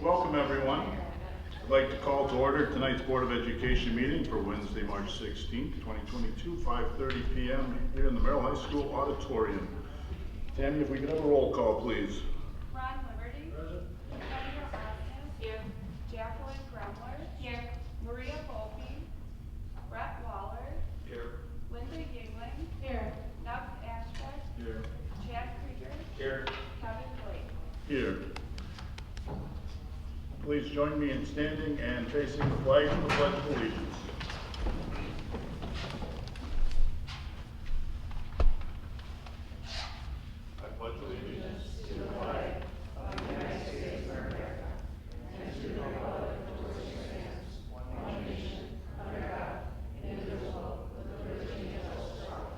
Welcome everyone. I'd like to call to order tonight's Board of Education meeting for Wednesday, March 16th, 2022, 5:30 p.m. here in the Merrill High School auditorium. Tammy, if we could have a roll call, please. Ron Liberty. Present. Kendra Osnes. Here. Jacqueline Gremler. Here. Maria Volpe. Brett Waller. Here. Linda Yingling. Here. Doug Ashbeck. Here. Chad Krieger. Here. Kevin Blake. Here. Please join me in standing and facing the flag and the Pledge of Allegiance. I pledge allegiance to the flag of the United States of America and to the republic for which it stands, one nation, under God, indivisible, with liberty and justice for all.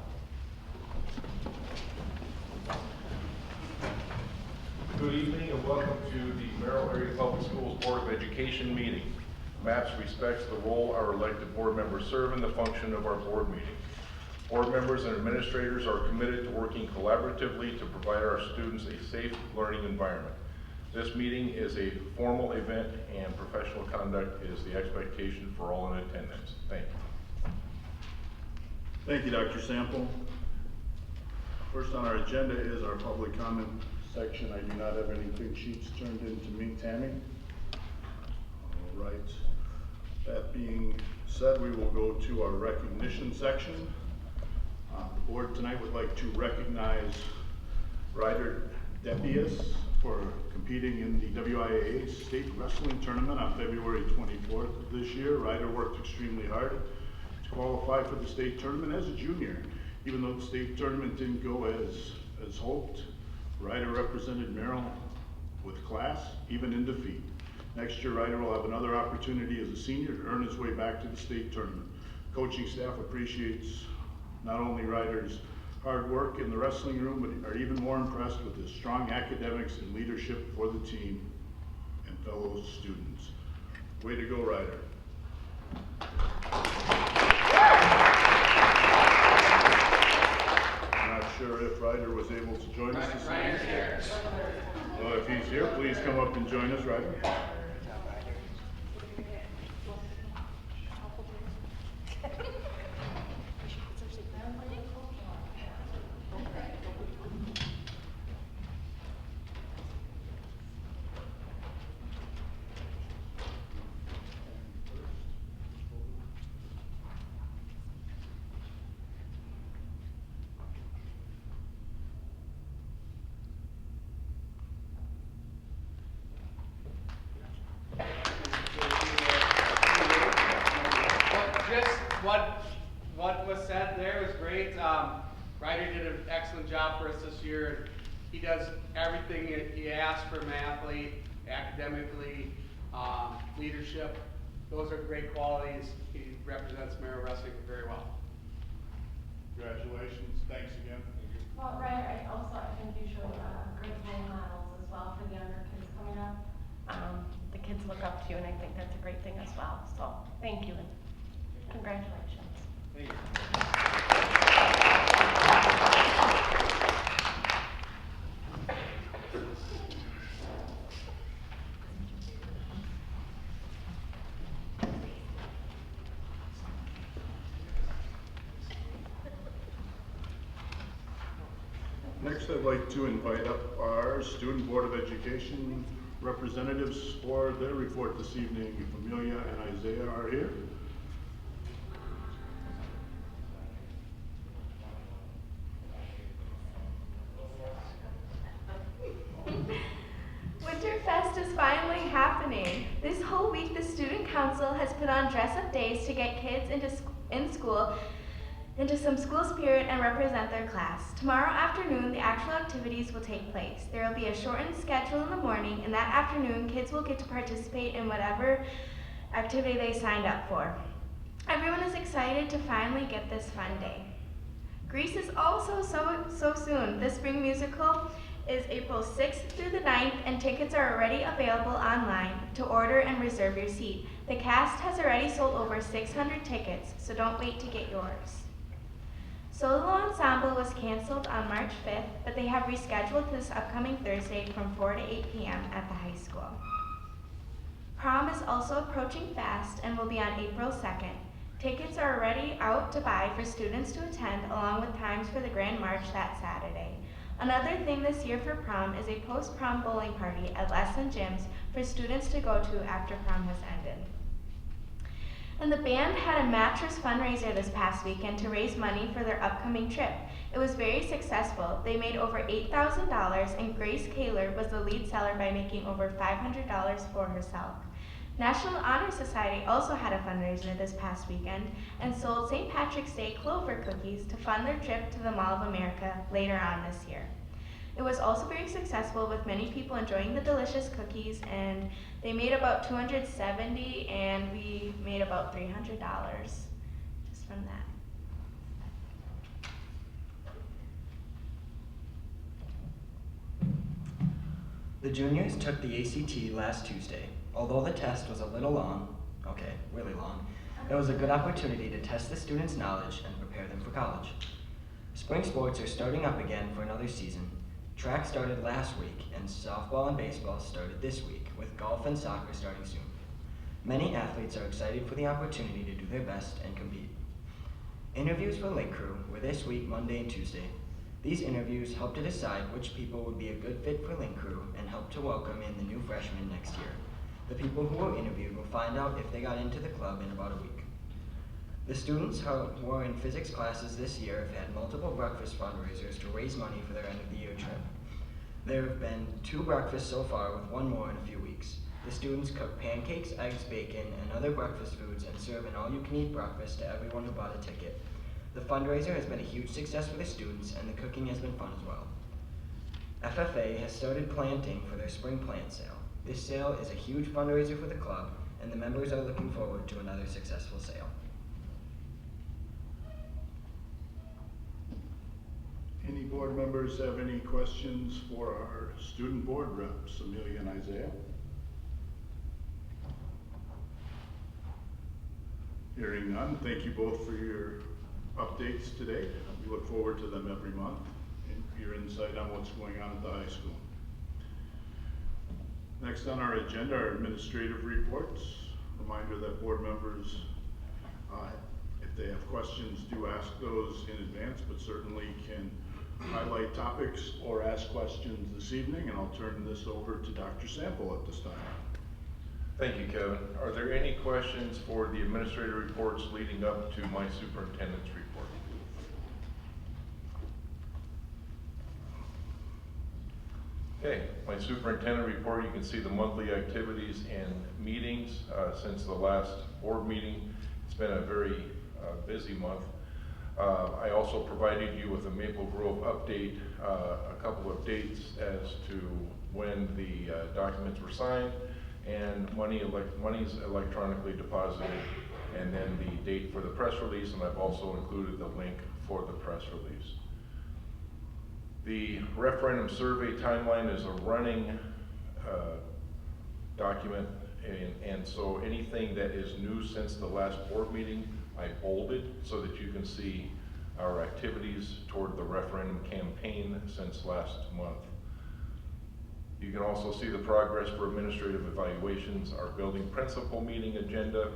Good evening and welcome to the Merrill Area Public Schools Board of Education meeting. MAPS respects the role our elected board members serve in the function of our board meeting. Board members and administrators are committed to working collaboratively to provide our students a safe learning environment. This meeting is a formal event and professional conduct is the expectation for all in attendance. Thank you. Thank you, Dr. Sample. First on our agenda is our public comment section. I do not have any big sheets turned in to me, Tammy. All right. That being said, we will go to our recognition section. The board tonight would like to recognize Ryder Depius for competing in the WIAA State Wrestling Tournament on February 24th of this year. Ryder worked extremely hard to qualify for the state tournament as a junior. Even though the state tournament didn't go as hoped, Ryder represented Merrill with class, even in defeat. Next year, Ryder will have another opportunity as a senior to earn his way back to the state tournament. Coaching staff appreciates not only Ryder's hard work in the wrestling room, but are even more impressed with his strong academics and leadership for the team and fellow students. Way to go, Ryder. I'm not sure if Ryder was able to join us this evening. Ryder's here. Well, if he's here, please come up and join us, Ryder. What was said there was great. Ryder did an excellent job for us this year. He does everything he asks from an athlete, academically, leadership. Those are great qualities. He represents Merrill Wrestling very well. Congratulations. Thanks again. Well, Ryder, I think you showed great role models as well for the younger kids coming up. The kids look up to you, and I think that's a great thing as well. So thank you and congratulations. Thank you. Next, I'd like to invite up our Student Board of Education representatives for their report this evening. If Amelia and Isaiah are here. Winterfest is finally happening. This whole week, the Student Council has put on dress-up days to get kids into some school spirit and represent their class. Tomorrow afternoon, the actual activities will take place. There will be a shortened schedule in the morning, and that afternoon, kids will get to participate in whatever activity they signed up for. Everyone is excited to finally get this fun day. Grease is also so soon. The spring musical is April 6th through the 9th, and tickets are already available online to order and reserve your seat. The cast has already sold over 600 tickets, so don't wait to get yours. Solo Ensemble was canceled on March 5th, but they have rescheduled this upcoming Thursday from 4 to 8 p.m. at the high school. Prom is also approaching fast and will be on April 2nd. Tickets are already out to buy for students to attend, along with times for the Grand March that Saturday. Another thing this year for prom is a post-prom bowling party at lesson gyms for students to go to after prom has ended. And the band had a mattress fundraiser this past weekend to raise money for their upcoming trip. It was very successful. They made over $8,000, and Grace Kaler was the lead seller by making over $500 for herself. National Honor Society also had a fundraiser this past weekend and sold St. Patrick's Day clover cookies to fund their trip to the Mall of America later on this year. It was also very successful, with many people enjoying the delicious cookies, and they made about $270 and we made about $300 just from that. The juniors took the ACT last Tuesday. Although the test was a little long, really long, it was a good opportunity to test the students' knowledge and prepare them for college. Spring sports are starting up again for another season. Track started last week, and softball and baseball started this week, with golf and soccer starting soon. Many athletes are excited for the opportunity to do their best and compete. Interviews for Lake Crew were this week, Monday and Tuesday. These interviews help to decide which people would be a good fit for Link Crew and help to welcome in the new freshmen next year. The people who were interviewed will find out if they got into the club in about a week. The students who are in physics classes this year have had multiple breakfast fundraisers to raise money for their end of the year trip. There have been 2 breakfasts so far, with 1 more in a few weeks. The students cook pancakes, eggs, bacon, and other breakfast foods and serve an all-you-can-eat breakfast to everyone who bought a ticket. The fundraiser has been a huge success for the students, and the cooking has been fun as well. FFA has started planting for their spring plant sale. This sale is a huge fundraiser for the club, and the members are looking forward to another successful sale. Any board members have any questions for our student board reps, Amelia and Isaiah? Hearing none, thank you both for your updates today. We look forward to them every month and your insight on what's going on at the high school. Next on our agenda are administrative reports. Reminder that board members, if they have questions, do ask those in advance, but certainly can highlight topics or ask questions this evening, and I'll turn this over to Dr. Sample at this time. Thank you, Kevin. Are there any questions for the administrative reports leading up to my superintendent's report? Okay, my superintendent report, you can see the monthly activities and meetings since the last board meeting. It's been a very busy month. I also provided you with a Maple Grove update, a couple of dates as to when the documents were signed and money's electronically deposited, and then the date for the press release, and I've also included the link for the press release. The referendum survey timeline is a running document, and so anything that is new since the last board meeting, I bolded so that you can see our activities toward the referendum campaign since last month. You can also see the progress for administrative evaluations, our building principal meeting agenda,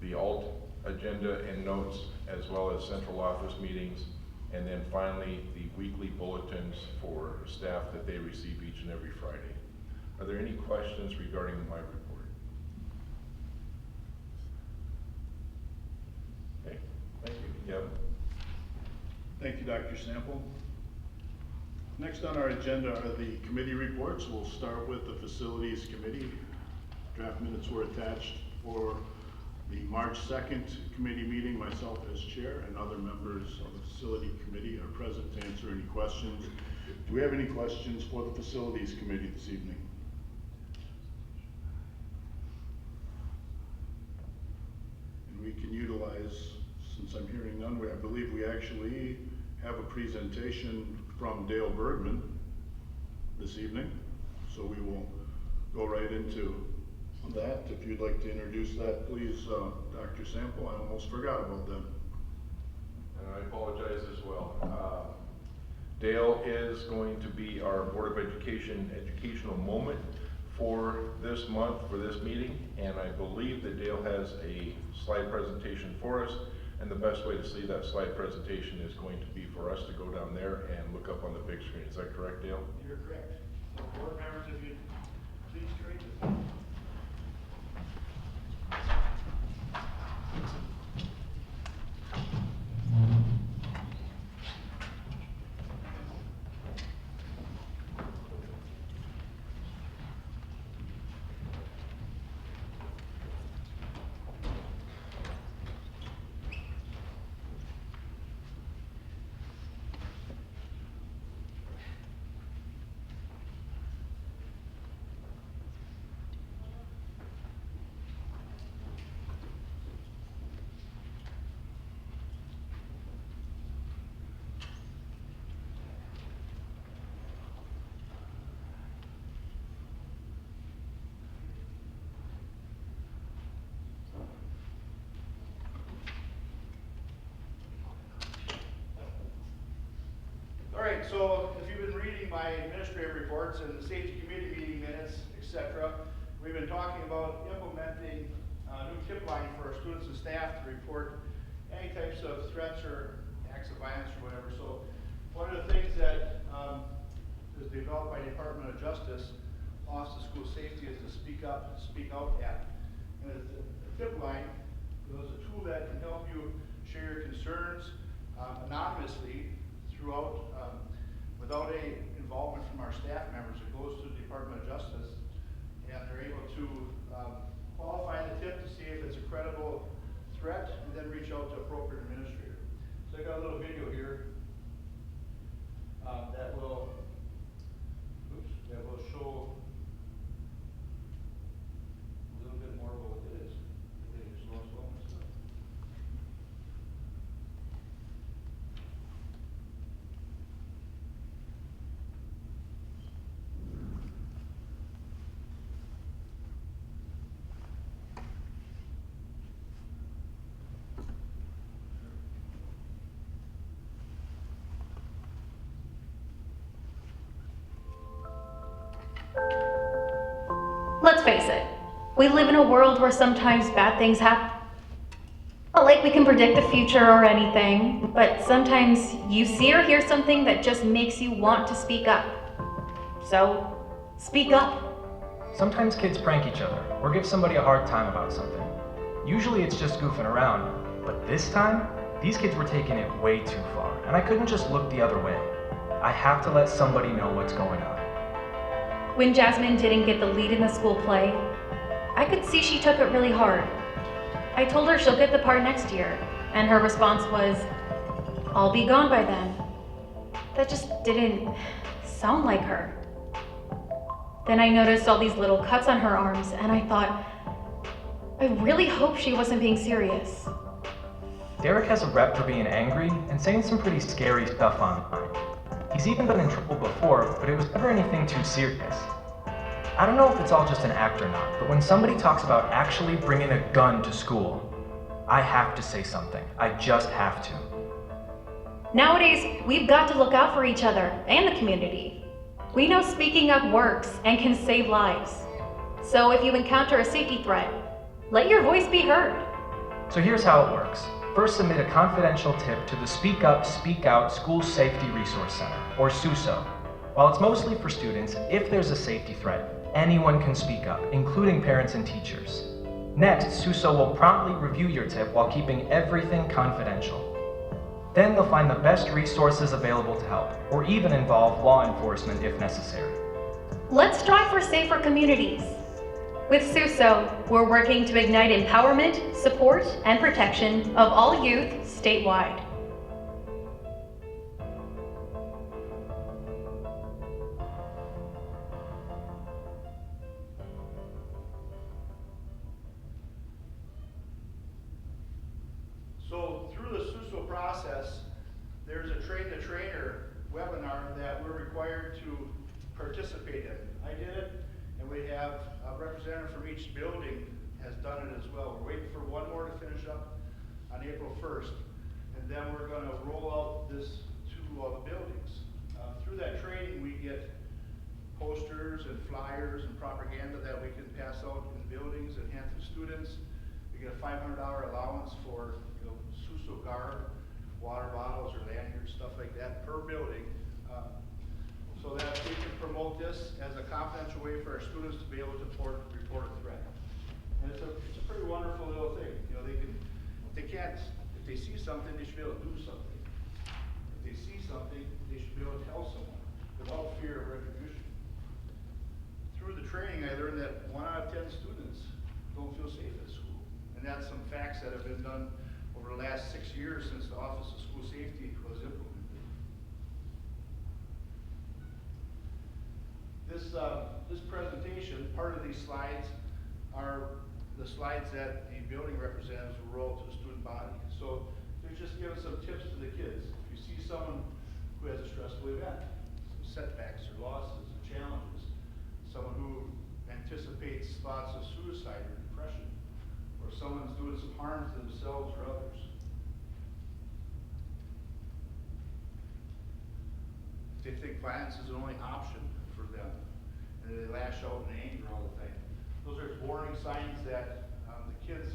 the alt agenda and notes, as well as central office meetings, and then finally the weekly bulletins for staff that they receive each and every Friday. Are there any questions regarding my report? Okay, thank you. Yep. Thank you, Dr. Sample. Next on our agenda are the committee reports. We'll start with the Facilities Committee. Draft minutes were attached for the March 2nd committee meeting. Myself as chair and other members of the Facility Committee are present to answer any questions. Do we have any questions for the Facilities Committee this evening? And we can utilize, since I'm hearing none, I believe we actually have a presentation from Dale Bergman this evening. So we will go right into that. If you'd like to introduce that, please, Dr. Sample. I almost forgot about that. And I apologize as well. Dale is going to be our Board of Education educational moment for this month, for this meeting, and I believe that Dale has a slide presentation for us, and the best way to see that slide presentation is going to be for us to go down there and look up on the big screen. Is that correct, Dale? You're correct. So board members, if you'd please join with me. All right, so if you've been reading my administrative reports and the safety committee meeting minutes, etc., we've been talking about implementing a new tip line for our students and staff to report any types of threats or acts of violence or whatever. So one of the things that is developed by the Department of Justice, Office of School Safety, is to speak up, speak out at. And a tip line is a tool that can help you share your concerns anonymously throughout, without any involvement from our staff members. It goes to the Department of Justice, and they're able to qualify the tip to see if it's a credible threat, and then reach out to appropriate administrator. So I got a little video here that will show a little bit more about what it is. Slow and stuff. Let's face it, we live in a world where sometimes bad things happen. Not like we can predict the future or anything, but sometimes you see or hear something that just makes you want to speak up. So, speak up. Sometimes kids prank each other or give somebody a hard time about something. Usually it's just goofing around, but this time, these kids were taking it way too far, and I couldn't just look the other way. I have to let somebody know what's going on. When Jasmine didn't get the lead in the school play, I could see she took it really hard. I told her she'll get the part next year, and her response was, "I'll be gone by then." That just didn't sound like her. Then I noticed all these little cuts on her arms, and I thought, I really hope she wasn't being serious. Derek has a rep for being angry and saying some pretty scary stuff online. He's even been in trouble before, but it was never anything too serious. I don't know if it's all just an act or not, but when somebody talks about actually bringing a gun to school, I have to say something. I just have to. Nowadays, we've got to look out for each other and the community. We know speaking up works and can save lives. So if you encounter a safety threat, let your voice be heard. So here's how it works. First, submit a confidential tip to the Speak Up, Speak Out School Safety Resource Center, or SUSO. While it's mostly for students, if there's a safety threat, anyone can speak up, including parents and teachers. Next, SUSO will promptly review your tip while keeping everything confidential. Then they'll find the best resources available to help, or even involve law enforcement if necessary. Let's strive for safer communities. With SUSO, we're working to ignite empowerment, support, and protection of all youth statewide. So through the SUSO process, there's a train-the-trainer webinar that we're required to participate in. I did it, and we have a representative from each building has done it as well. We're waiting for one more to finish up on April 1st, and then we're going to roll out this to all the buildings. Through that training, we get posters boards and flyers and propaganda that we can pass out in buildings and hand to students. We get a $500 allowance for, SUSO garb, water bottles or lanyards, stuff like that per building. So that we can promote this as a confidential way for our students to be able to report a threat. And it's a pretty wonderful little thing. If they see something, they should be able to do something. If they see something, they should be able to tell someone without fear of retribution. Through the training, I learned that 1 out of 10 students don't feel safe at school. And that's some facts that have been done over the last 6 years since the Office of School Safety was implemented. This presentation, part of these slides are the slides that the building representatives will roll to the student body. So they're just giving some tips to the kids. If you see someone who has a stressful event, some setbacks or losses or challenges, someone who anticipates thoughts of suicide or depression, or someone's doing some harm to themselves or others. They think violence is the only option for them, and they lash out in anger all the time. Those are warning signs that the kids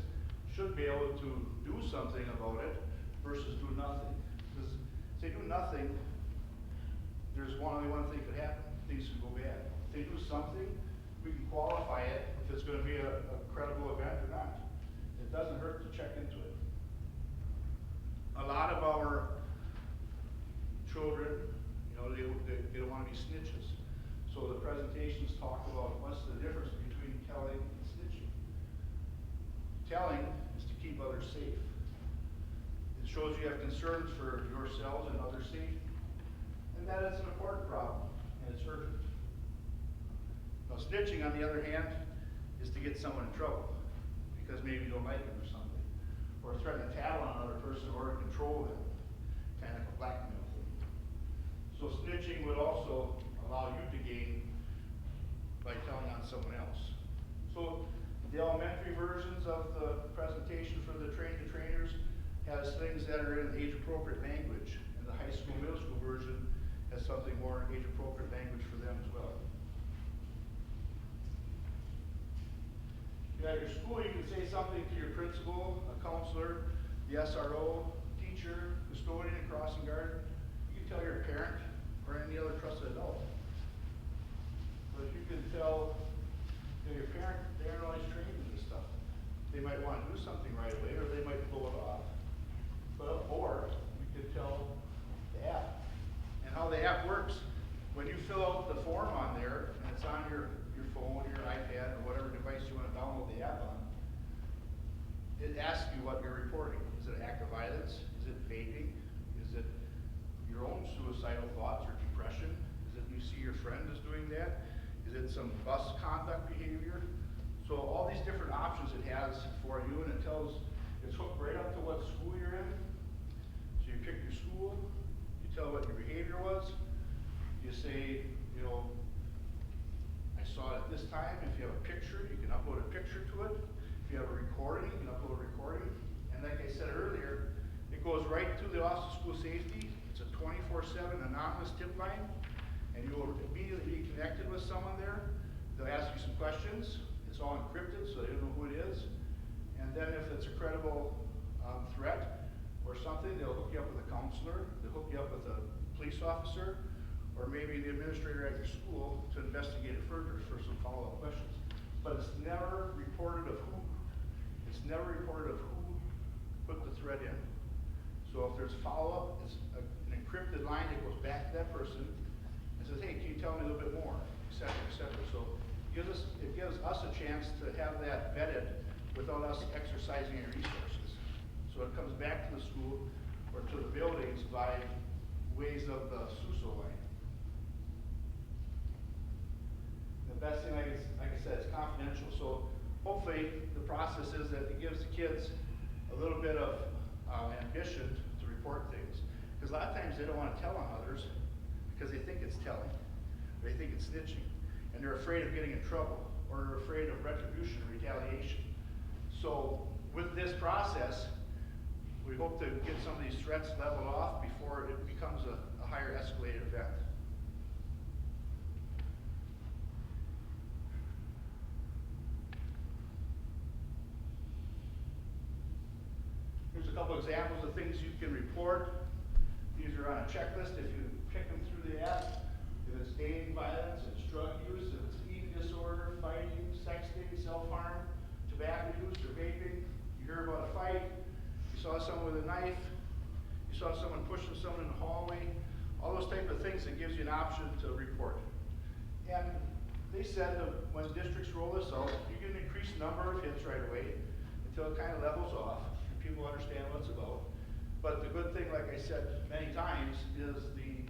should be able to do something about it versus do nothing. Because if they do nothing, there's only one thing could happen. Things could go bad. If they do something, we can qualify it if it's going to be a credible event or not. It doesn't hurt to check into it. A lot of our children, they don't want to be snitches. So the presentations talk about what's the difference between telling and snitching. Telling is to keep others safe. It shows you have concerns for yourselves and others' safety. And that is an important problem, and it's urgent. Now snitching, on the other hand, is to get someone in trouble, because maybe you don't like them or something. Or threaten to tattle on another person or control them, kind of like a blackmail thing. So snitching would also allow you to gain by telling on someone else. So the elementary versions of the presentation for the trainers has things that are in age-appropriate language, and the high school, middle school version has something more age-appropriate language for them as well. At your school, you can say something to your principal, a counselor, the SRO, teacher, custodian, and crossing guard. You can tell your parent or any other trusted adult. But if you can tell your parent, they aren't always trained in this stuff. They might want to do something right away, or they might blow it off. Or you could tell the app. And how the app works, when you fill out the form on there, and it's on your phone, your iPad, or whatever device you want to download the app on, it asks you what you're reporting. Is it act of violence? Is it vaping? Is it your own suicidal thoughts or depression? Is it you see your friend is doing that? Is it some bus conduct behavior? So all these different options it has for you, and it's hooked right up to what school you're in. So you pick your school, you tell what your behavior was, you say, I saw it at this time. If you have a picture, you can upload a picture to it. If you have a recording, you can upload a recording. And like I said earlier, it goes right to the Office of School Safety. It's a 24/7 anonymous tip line, and you will immediately be connected with someone there. They'll ask you some questions. It's all encrypted, so they don't know who it is. And then if it's a credible threat or something, they'll hook you up with a counselor. They'll hook you up with a police officer, or maybe the administrator at your school to investigate it further for some follow-up questions. But it's never reported of who. It's never reported of who put the threat in. So if there's follow-up, it's an encrypted line that goes back to that person and says, hey, can you tell me a little bit more, et cetera, et cetera. So it gives us a chance to have that vetted without us exercising any resources. So it comes back to the school or to the buildings by ways of the SUSO line. The best thing, like I said, it's confidential. So hopefully the process is that it gives the kids a little bit of ambition to report things. Because a lot of times they don't want to tell on others because they think it's telling. They think it's snitching. And they're afraid of getting in trouble, or they're afraid of retribution or retaliation. So with this process, we hope to get some of these threats leveled off before it becomes a higher escalated event. couple examples of things you can report. These are on a checklist. If you pick them through the app, if it's dating violence, it's drug use, if it's eating disorder, fighting, sexting, self-harm, tobacco use, or vaping, you hear about a fight, you saw someone with a knife, you saw someone pushing someone in the hallway, all those type of things, it gives you an option to report. And they said that when districts roll this out, you get an increased number of hits right away until it kind of levels off and people understand what it's about. But the good thing, like I said many times, is the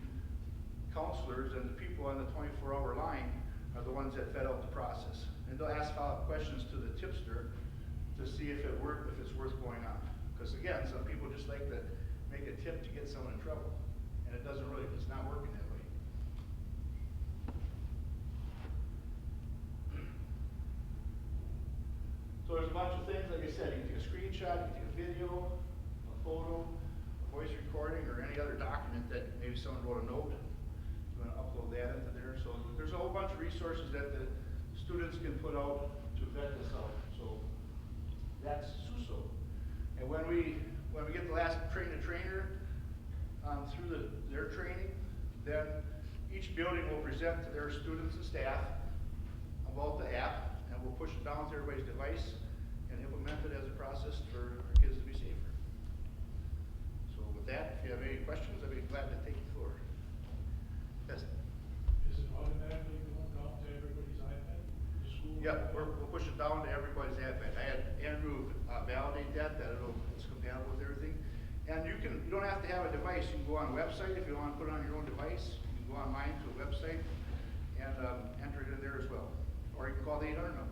counselors and the people on the 24-hour line are the ones that vet out the process. And they'll ask follow-up questions to the tipster to see if it's worth going on. Because again, some people just like to make a tip to get someone in trouble. And it's not working that way. So there's a bunch of things, like I said, you can take a screenshot, you can take a video, a photo, a voice recording, or any other document that maybe someone wrote a note. You want to upload that into there. So there's a whole bunch of resources that the students can put out to vet this out. So that's SUSO. And when we get the last train-the-trainer through their training, then each building will present to their students and staff about the app, and we'll push it down to everybody's device and implement it as a process for our kids to be safer. So with that, if you have any questions, I'd be glad to take the floor. Yes? Is it automatically going down to everybody's iPad? The school? Yep, we'll push it down to everybody's iPad. I had Andrew validate that it's compatible with everything. And you don't have to have a device. You can go on a website if you want to put it on your own device. You can go online to a website and enter it in there as well. Or you can call the 800 number.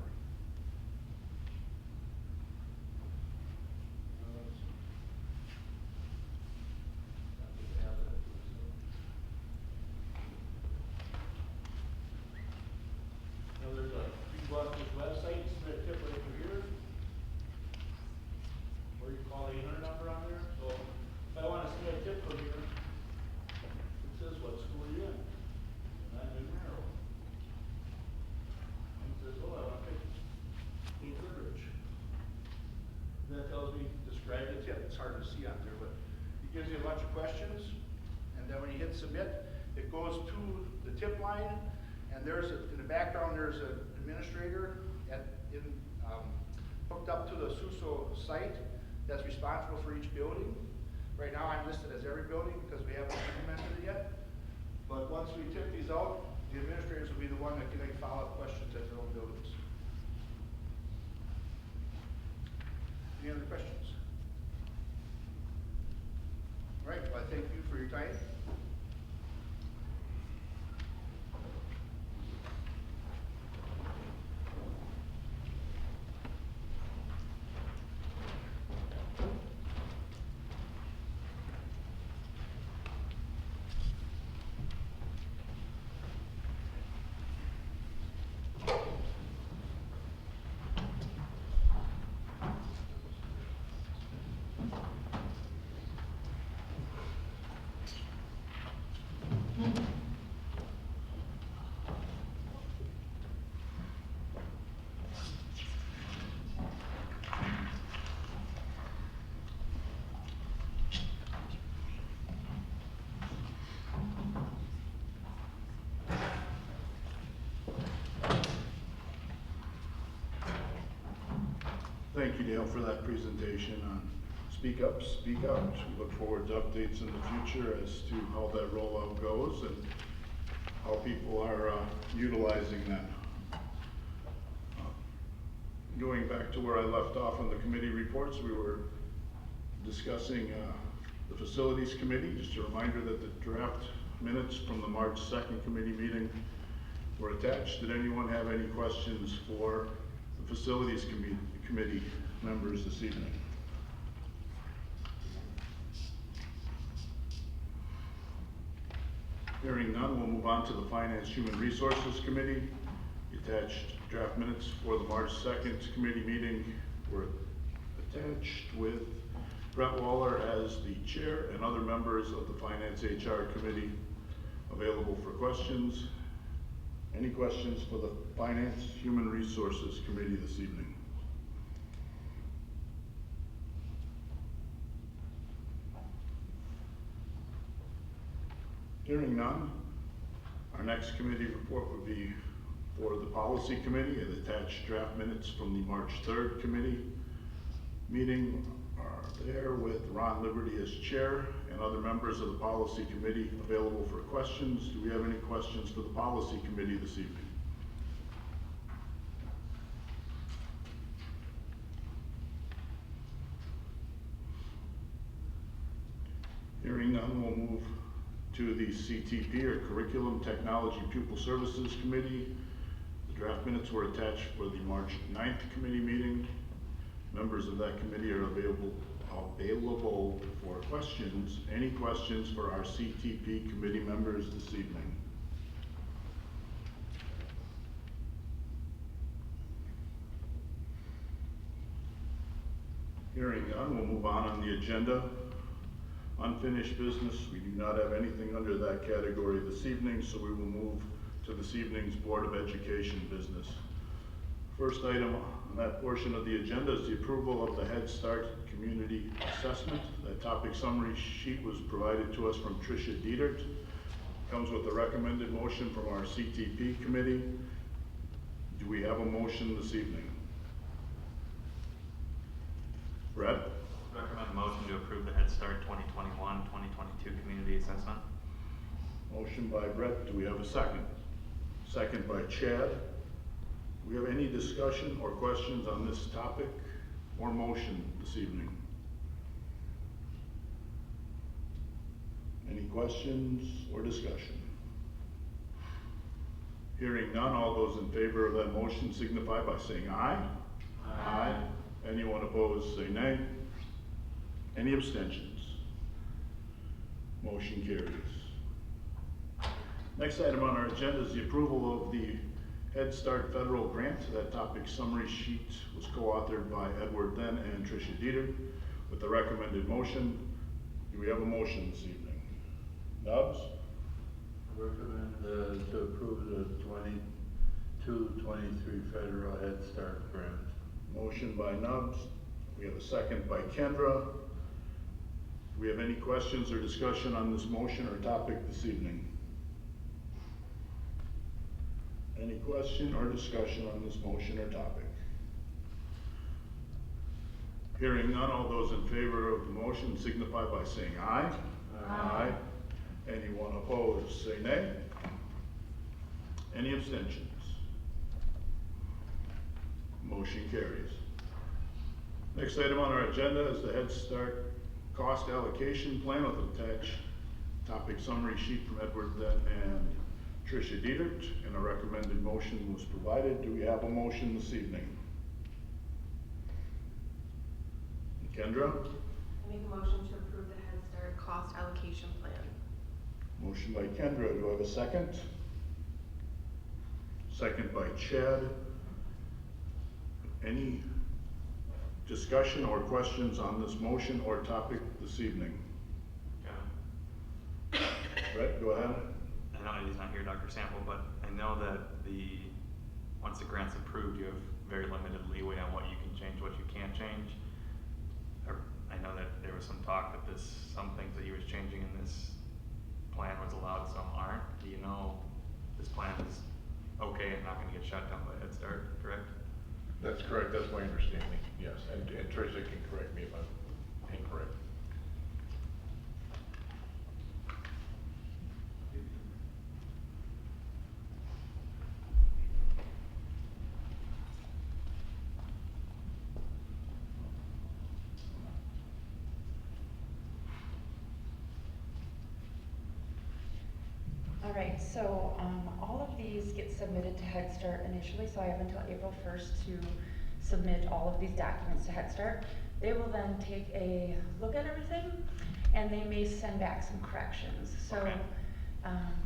You can go out to this website, submit a tip right over here. Or you can call the 800 number on there. So if I want to submit a tip from here, it says what school are you in? And I'm in Merrill. And it says, oh, I want to pick Goodrich. And that tells me, describe the tip. It's hard to see on there, but it gives you a bunch of questions. And then when you hit submit, it goes to the tip line. And in the background, there's an administrator hooked up to the SUSO site that's responsible for each building. Right now, I'm listed as every building because we haven't implemented it yet. But once we tip these out, the administrators will be the one that can make follow-up questions at their own buildings. Any other questions? All right, well, I thank you for your time. Thank you, Dale, for that presentation on Speak Up, Speak Out. We look forward to updates in the future as to how that rollout goes and how people are utilizing that. Going back to where I left off on the committee reports, we were discussing the facilities committee. Just a reminder that the draft minutes from the March 2nd committee meeting were attached. Did anyone have any questions for the facilities committee members this evening? Hearing none, we'll move on to the Finance Human Resources Committee. The attached draft minutes for the March 2nd committee meeting were attached with Brett Waller as the chair and other members of the Finance HR Committee available for questions. Any questions for the Finance Human Resources? Resources Committee this evening. Hearing none, our next committee report would be for the policy committee, and attached draft minutes from the March 3rd committee meeting are there with Ron Liberty as chair and other members of the policy committee available for questions. Do we have any questions for the policy committee this evening? Hearing none, we'll move to the CTP, or Curriculum Technology Pupil Services Committee. The draft minutes were attached for the March 9th committee meeting. Members of that committee are available for questions. Any questions for our CTP committee members this evening? Hearing none, we'll move on the agenda. Unfinished business, we do not have anything under that category this evening, so we will move to this evening's Board of Education business. First item on that portion of the agenda is the approval of the Head Start Community Assessment. That topic summary sheet was provided to us from Tricia Dietert. Comes with a recommended motion from our CTP committee. Do we have a motion this evening? Brett? Recommend a motion to approve the Head Start 2021-2022 Community Assessment. Motion by Brett, do we have a second? Second by Chad. Do we have any discussion or questions on this topic or motion this evening? Any questions or discussion? Hearing none, all those in favor of that motion signify by saying aye. Aye. Anyone opposed, say nay. Any abstentions? Motion carries. Next item on our agenda is the approval of the Head Start federal grant. That topic summary sheet was co-authored by Edward Then and Tricia Dieter with the recommended motion. Do we have a motion this evening? Nubs? Recommend to approve the 22-23 federal Head Start grant. Motion by Nubs. We have a second by Kendra. Do we have any questions or discussion on this motion or topic this evening? Any question or discussion on this motion or topic? Hearing none, all those in favor of the motion signify by saying aye. Aye. Anyone opposed, say nay. Any abstentions? Motion carries. Next item on our agenda is the Head Start cost allocation plan with attached topic summary sheet from Edward Then and Tricia Dietert, and a recommended motion was provided. Do we have a motion this evening? Kendra? I make a motion to approve the Head Start cost allocation plan. Motion by Kendra. Do I have a second? Second by Chad. Any discussion or questions on this motion or topic this evening? Yeah. Brett, go ahead. I know he's not here, Dr. Sample, but I know that once the grant's approved, you have very limited leeway on what you can change, what you can't change. I know that there was some talk that some things that he was changing in this plan was allowed, some aren't. Do you know this plan is okay and not gonna get shut down by Head Start, correct? That's correct, that's my understanding, yes, and Tricia can correct me if I'm incorrect. All right, so all of these get submitted to Head Start initially, so I have until April 1st to submit all of these documents to Head Start. They will then take a look at everything, and they may send back some corrections. So Okay.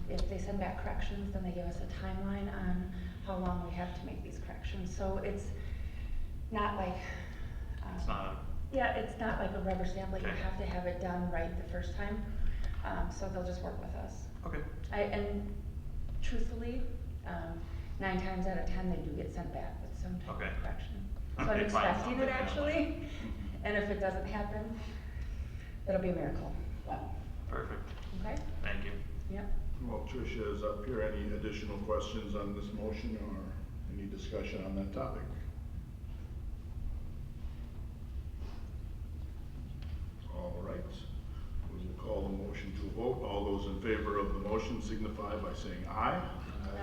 If they send back corrections, then they give us a timeline on how long we have to make these corrections. So it's not like, It's not, yeah, it's not like a rubber stamp, like you Okay. have to have it done right the first time. So they'll just work with us. okay. And truthfully, 9 times out of 10, they do get sent back with some type Okay. of correction. So I'm Okay, fine. expecting it actually, and if it doesn't happen, it'll be a miracle. Perfect, Okay? thank you. Yep. Well, Tricia is up here. Any additional questions on this motion or any discussion on that topic? All right, we will call the motion to a vote. All those in favor of the motion signify by saying aye.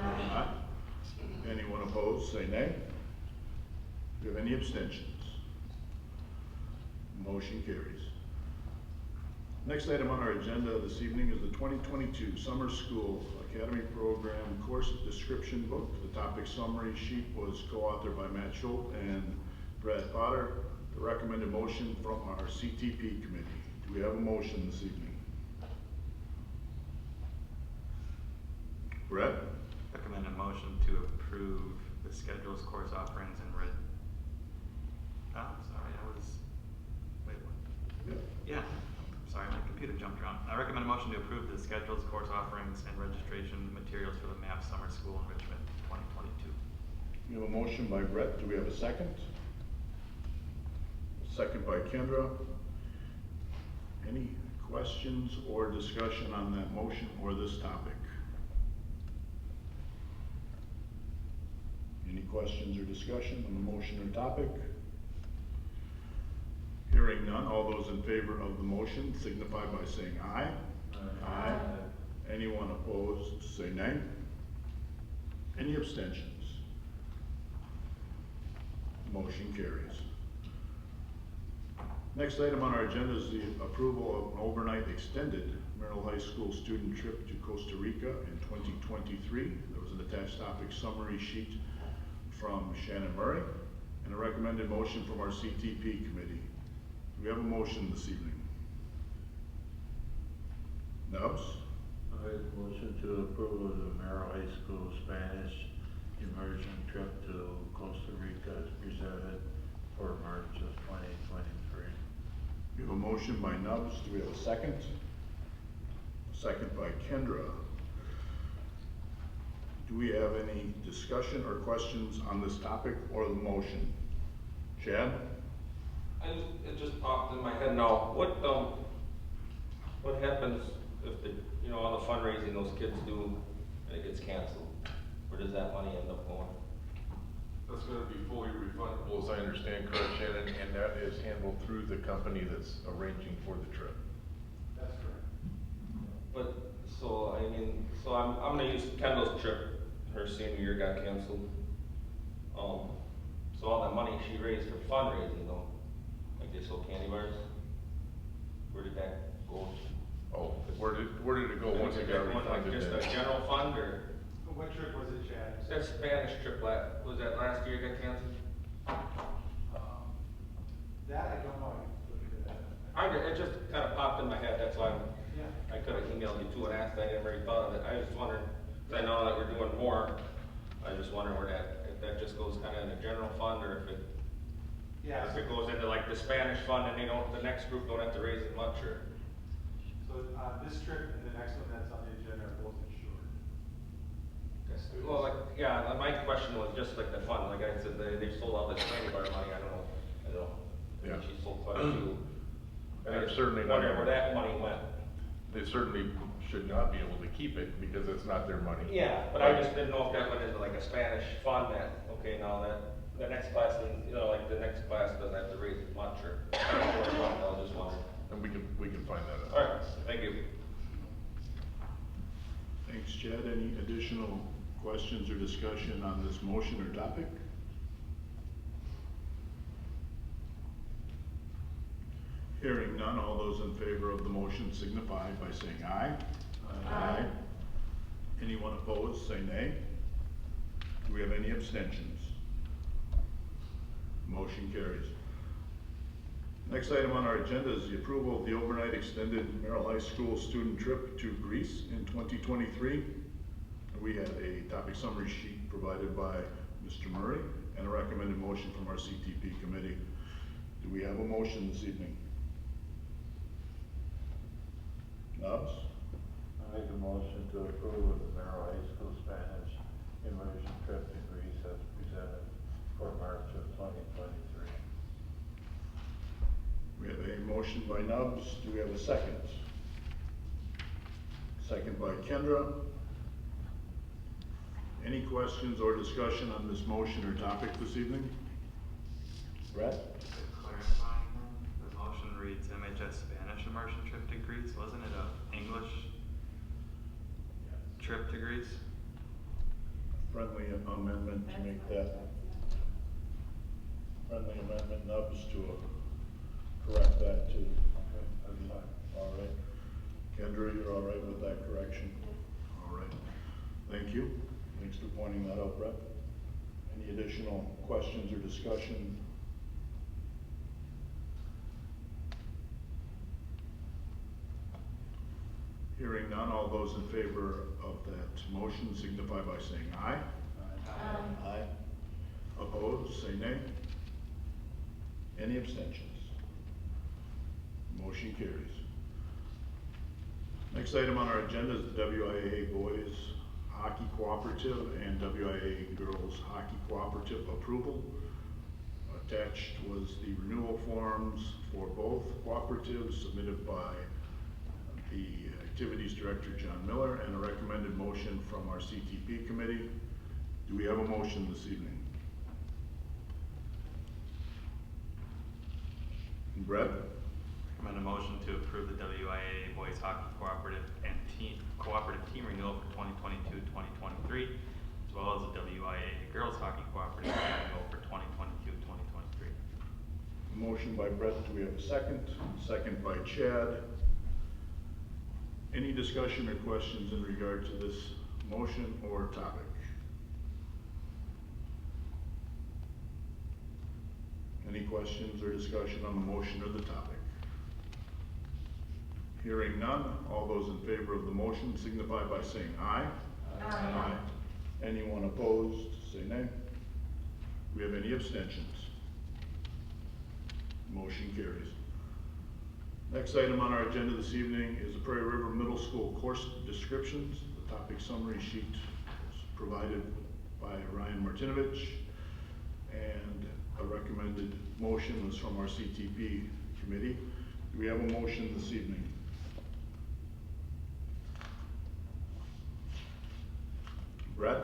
Aye. Anyone opposed, say nay. Do you have any abstentions? Motion carries. Next item on our agenda this evening is the 2022 Summer School Academy Program Course Description Book. The topic summary sheet was co-authored by Matt Schultz and Brad Potter. The recommended motion from our CTP committee. Do we have a motion this evening? Brett? Recommend a motion to approve the schedules, course offerings, and wait, what? Yeah, sorry, my computer jumped around. I recommend a motion to approve the schedules, course offerings, and registration materials for the MAP Summer School Enrichment 2022. We have a motion by Brett. Do we have a second? Second by Kendra. Any questions or discussion on that motion or this topic? Any questions or discussion on the motion or topic? Hearing none, all those in favor of the motion signify by saying aye. Aye. Anyone opposed, say nay. Any abstentions? Motion carries. Next item on our agenda is the approval of an overnight extended Merrill High School student trip to Costa Rica in 2023. There was an attached topic summary sheet from Shannon Murray and a recommended motion from our CTP committee. Do we have a motion this evening? Nubs? I make a motion to approve of the Merrill High School Spanish immersion trip to Costa Rica as presented for March of 2023. We have a motion by Nubs. Do we have a second? Second by Kendra. Do we have any discussion or questions on this topic or the motion? Chad? It just popped in my head now. What happens if all the fundraising those kids do and it gets canceled? Where does that money end up going? That's gonna be fully refundable, as I understand, correct, Shannon, and that is handled through the company that's arranging for the trip. That's correct. But, I'm gonna use Kendall's trip. Her senior year got canceled. So all that money she raised for fundraising though, like they sold candy bars, where did that go? Oh, where did it go once it got refunded? Just a general fund or? What trip was it, Chad? That Spanish trip was that last year it got canceled? That I don't know. Look into that. It just kind of popped in my head, that's why Yeah. I could have emailed you too and asked, I never really thought of it. I was just wondering, 'cause I know that we're doing more, I just wondering if that just goes kind of in a general fund or if it goes into like the Spanish fund and the next group don't have to raise as much or. So, this trip and the next one that's on the agenda are both insured. Well, my question was just like the fund, like I said, they sold all this candy bar money, I don't know. Yeah. She sold quite a few. And they're certainly not. Wondering where that money went. They certainly should not be able to keep it because it's not their money. Yeah, but I just didn't know if that went into like a Spanish fund that, okay, now that the next class, like the next class doesn't have to raise as much or, I was just wondering. And we can find that out. All right, thank you. Thanks, Chad. Any additional questions or discussion on this motion or topic? Hearing none, all those in favor of the motion signify by saying aye. Aye. Anyone opposed, say nay. Do we have any abstentions? Motion carries. Next item on our agenda is the approval of the overnight extended Merrill High School student trip to Greece in 2023. We had a topic summary sheet provided by Mr. Murray and a recommended motion from our CTP committee. Do we have a motion this evening? Nubs? I make a motion to approve of the Merrill High School Spanish immersion trip to Greece as presented for March of 2023. We have a motion by Nubs. Do we have a second? Second by Kendra. Any questions or discussion on this motion or topic this evening? Brett? Just to clarify, the motion reads MHS Spanish immersion trip to Greece, wasn't it a English trip to Greece? Friendly amendment to make that, friendly amendment Nubs to correct that too. Okay, that's fine. All right. Kendra, you're all right with that correction? All right. Thank you. Thanks for pointing that out, Brett. Any additional questions or discussion? Hearing none, all those in favor of that motion signify by saying aye. Aye. Aye. Opposed, say nay. Any abstentions? Motion carries. Next item on our agenda is the WIAA Boys Hockey Cooperative and WIAA Girls Hockey Cooperative approval. Attached was the renewal forms for both cooperatives submitted by the Activities Director, John Miller, and a recommended motion from our CTP committee. Do we have a motion this evening? Brett? Recommend a motion to approve the WIAA Boys Hockey Cooperative and Cooperative Team Renewal for 2022-2023, as well as the WIAA Girls Hockey Cooperative Team Renewal for 2022-2023. Motion by Brett, do we have a second? Second by Chad. Any discussion or questions in regard to this motion or topic? Any questions or discussion on the motion or the topic? Hearing none, all those in favor of the motion signify by saying aye. Aye. Anyone opposed, say nay. Do we have any abstentions? Motion carries. Next item on our agenda this evening is the Prairie River Middle School course descriptions. The topic summary sheet was provided by Ryan Martinovich, and a recommended motion was from our CTP committee. Do we have a motion this evening? Brett?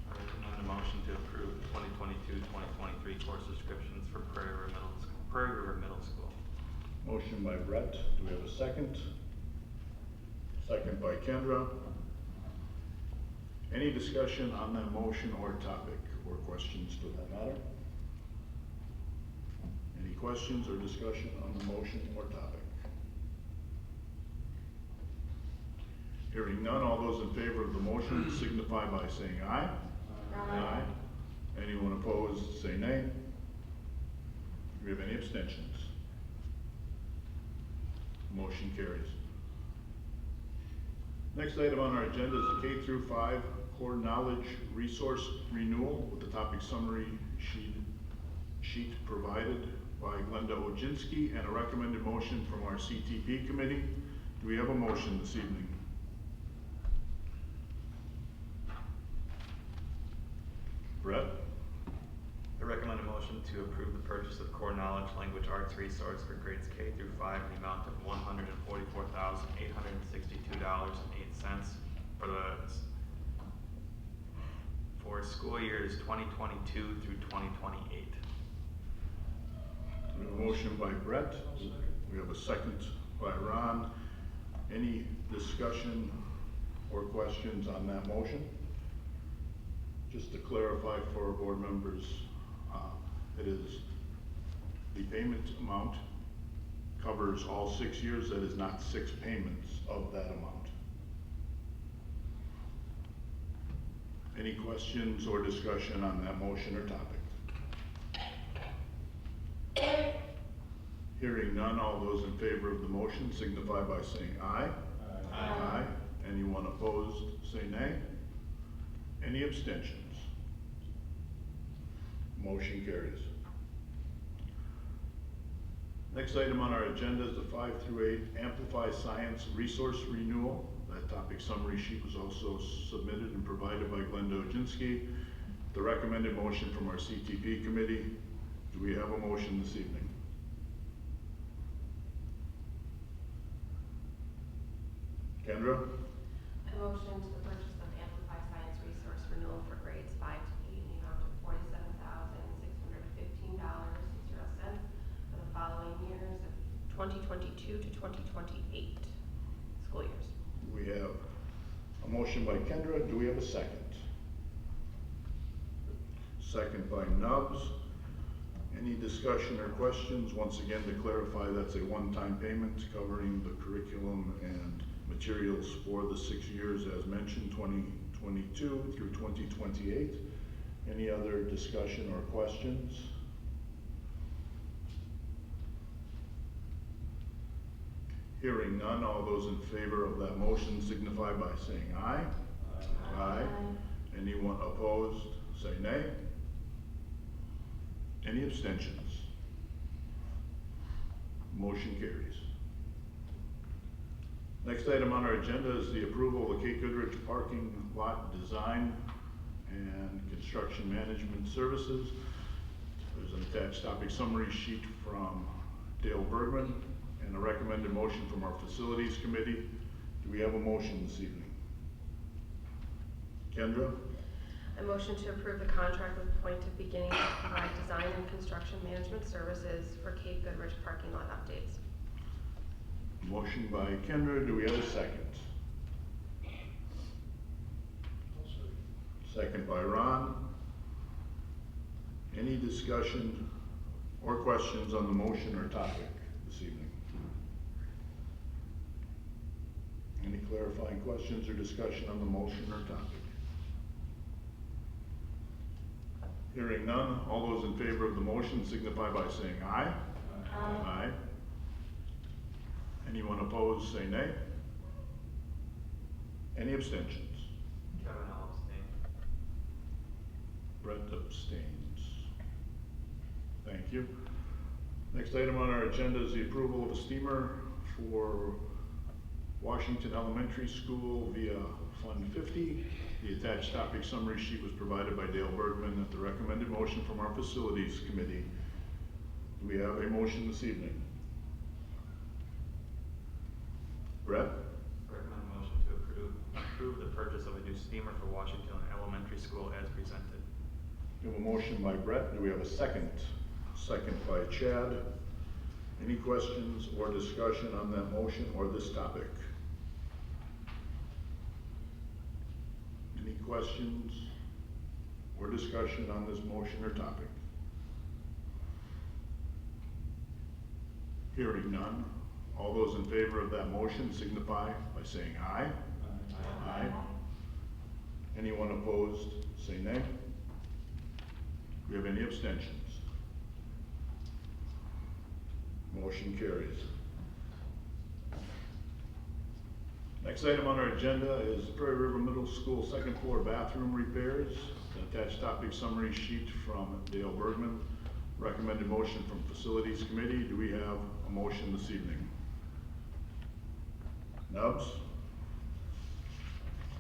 I recommend a motion to approve 2022-2023 course descriptions for Prairie River Middle School. Motion by Brett. Do we have a second? Second by Kendra. Any discussion on that motion or topic, or questions for that matter? Any questions or discussion on the motion or topic? Hearing none, all those in favor of the motion signify by saying aye. Aye. Anyone opposed, say nay. Do we have any abstentions? Motion carries. Next item on our agenda is the K through 5 core knowledge resource renewal with the topic summary sheet provided by Glenda Oginski and a recommended motion from our CTP committee. Do we have a motion this evening? Brett? I recommend a motion to approve the purchase of core knowledge language arts resource for grades K through 5 in the amount of $144,862.08 for school years 2022 through 2028. We have a motion by Brett. We have a second by Ron. Any discussion or questions on that motion? Just to clarify for our board members, it is the payment amount covers all 6 years. That is not 6 payments of that amount. Any questions or discussion on that motion or topic? Hearing none, all those in favor of the motion signify by saying aye. Aye. Anyone opposed, say nay. Any abstentions? Motion carries. Next item on our agenda is the 5 through 8 Amplify Science Resource Renewal. That topic summary sheet was also submitted and provided by Glenda Oginski. The recommended motion from our CTP committee. Do we have a motion this evening? Kendra? A motion to the purchase of Amplify Science Resource Renewal for grades 5 to 8 in the amount of $47,615.60 for the following years of 2022 to 2028 school years. We have a motion by Kendra. Do we have a second? Second by Nubbs. Any discussion or questions? Once again, to clarify, that's a one-time payment covering the curriculum and materials for the 6 years as mentioned, 2022 through 2028. Any other discussion or questions? Hearing none, all those in favor of that motion signify by saying aye. Aye. Aye. Anyone opposed, say nay. Any abstentions? Motion carries. Next item on our agenda is the approval of the Kate Goodrich parking lot design and construction management services. There's an attached topic summary sheet from Dale Bergman and a recommended motion from our facilities committee. Do we have a motion this evening? Kendra? A motion to approve the contract with Point of Beginning to provide design and construction management services for Kate Goodrich parking lot updates. Motion by Kendra. Do we have a second? Second by Ron. Any discussion or questions on the motion or topic this evening? Any clarifying questions or discussion on the motion or topic? Hearing none, all those in favor of the motion signify by saying aye. Aye. Aye. Anyone opposed, say nay. Any abstentions? Kevin, I'll abstain. Brett abstains. Thank you. Next item on our agenda is the approval of a steamer for Washington Elementary School via Fund 50. The attached topic summary sheet was provided by Dale Bergman at the recommended motion from our facilities committee. Do we have a motion this evening? Brett? Recommend a motion to approve the purchase of a new steamer for Washington Elementary School as presented. We have a motion by Brett. Do we have a second? Second by Chad. Any questions or discussion on that motion or this topic? Any questions or discussion on this motion or topic? Hearing none, all those in favor of that motion signify by saying aye. Aye. Aye. Anyone opposed, say nay. Do we have any abstentions? Motion carries. Next item on our agenda is Prairie River Middle School second floor bathroom repairs. An attached topic summary sheet from Dale Bergman. Recommended motion from Facilities Committee. Do we have a motion this evening? Nubbs?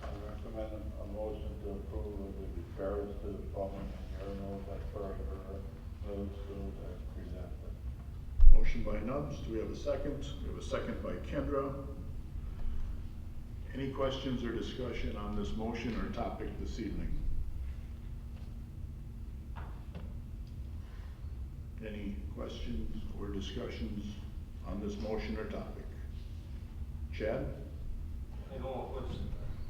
I recommend a motion to approve of the repairs to the plumbing and urinals at Prairie River Middle School as presented. Motion by Nubbs. Do we have a second? We have a second by Kendra. Any questions or discussion on this motion or topic this evening? Any questions or discussions on this motion or topic? Chad? I know it was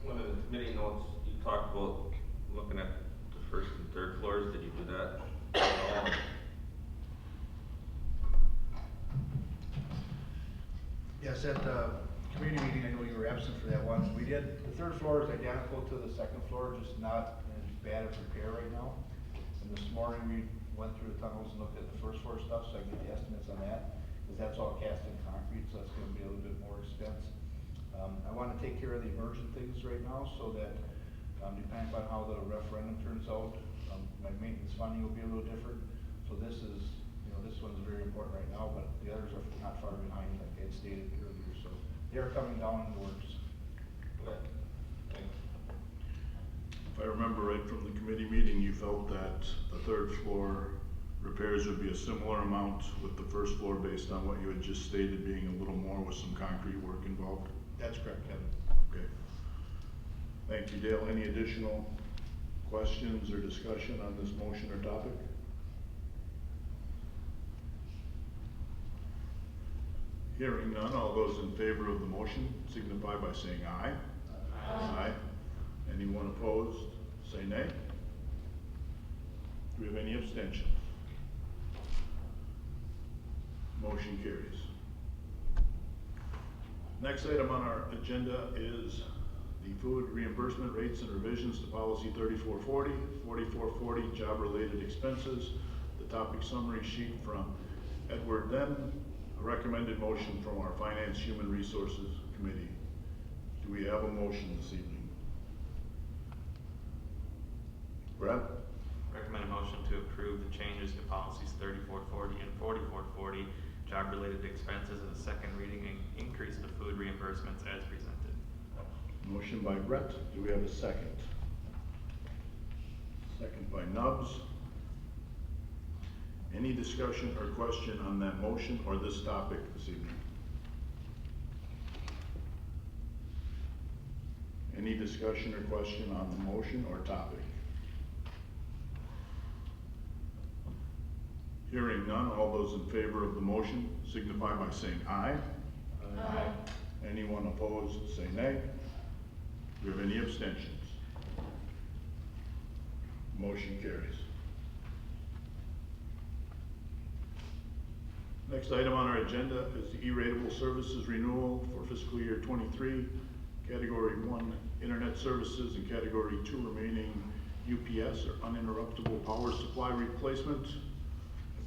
one of the committee notes, you talked about looking at the first and third floors. Did you do that? Yes, at the community meeting, I know you were absent for that one. We did, the third floor is identical to the second floor, just not as bad of repair right now. And this morning, we went through the tunnels and looked at the first floor stuff, so I can get the estimates on that. Because that's all cast in concrete, so that's gonna be a little bit more expense. I wanna take care of the emergent things right now, so that, depending upon how the referendum turns out, my maintenance funding will be a little different. So this is, this one's very important right now, but the others are not far behind, like I had stated earlier, so they're coming down in the works. Okay. Thanks. If I remember right from the committee meeting, you felt that the third floor repairs would be a similar amount with the first floor based on what you had just stated, being a little more with some concrete work involved? That's correct, Kevin. Okay. Thank you, Dale. Any additional questions or discussion on this motion or topic? Hearing none, all those in favor of the motion signify by saying aye. Aye. Anyone opposed, say nay. Do we have any abstentions? Motion carries. Next item on our agenda is the food reimbursement rates and revisions to policy 3440, 4440, job-related expenses, the topic summary sheet from Edward Then, a recommended motion from our Finance Human Resources Committee. Do we have a motion this evening? Brad? Recommend a motion to approve the changes to policies 3440 and 4440, job-related expenses, and the second reading and increase the food reimbursements as presented. Motion by Brett. Do we have a second? Second by Nubbs. Any discussion or question on that motion or this topic this evening? Any discussion or question on the motion or topic? Hearing none, all those in favor of the motion signify by saying aye. Aye. Anyone opposed, say nay. Do we have any abstentions? Motion carries. Next item on our agenda is the E-ratable services renewal for fiscal year 23, Category 1 Internet Services and Category 2 remaining UPS or uninterruptible power supply replacement.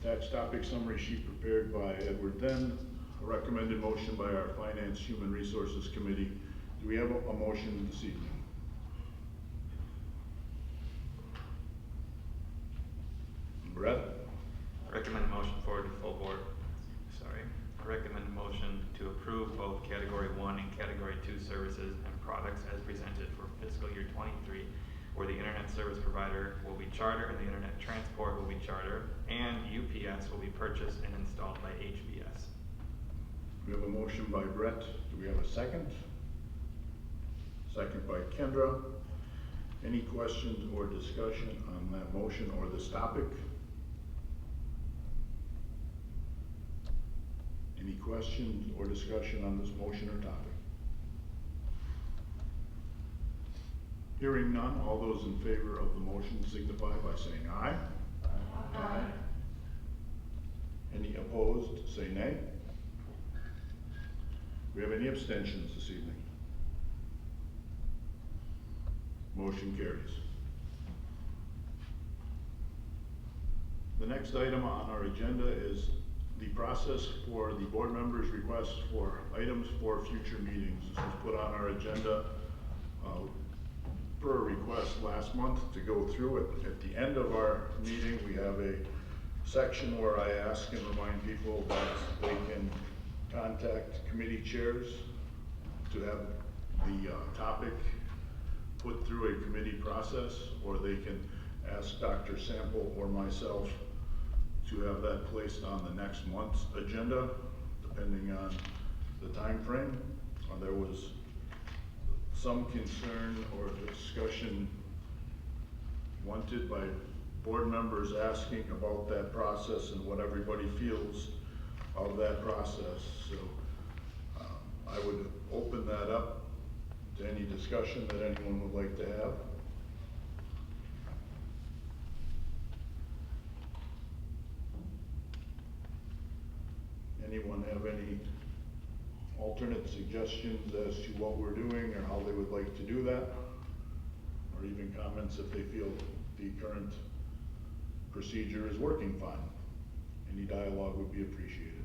Attached topic summary sheet prepared by Edward Then, a recommended motion by our Finance Human Resources Committee. Do we have a motion this evening? Brett? Recommend a motion forward to full board. I recommend a motion to approve both Category 1 and Category 2 services and products as presented for fiscal year 23, where the internet service provider will be Charter and the internet transport will be Charter, and UPS will be purchased and installed by HBS. We have a motion by Brett. Do we have a second? Second by Kendra. Any questions or discussion on that motion or this topic? Any questions or discussion on this motion or topic? Hearing none, all those in favor of the motion signify by saying aye. Aye. Any opposed, say nay. Do we have any abstentions this evening? Motion carries. The next item on our agenda is the process for the board members' requests for items for future meetings. This was put on our agenda per request last month to go through it. At the end of our meeting, we have a section where I ask and remind people that they can contact committee chairs to have the topic put through a committee process, or they can ask Dr. Sample or myself to have that placed on the next month's agenda, depending on the time frame. There was some concern or discussion wanted by board members asking about that process and what everybody feels of that process. So I would open that up to any discussion that anyone would like to have. Anyone have any alternate suggestions as to what we're doing or how they would like to do that? Or even comments if they feel the current procedure is working fine? Any dialogue would be appreciated.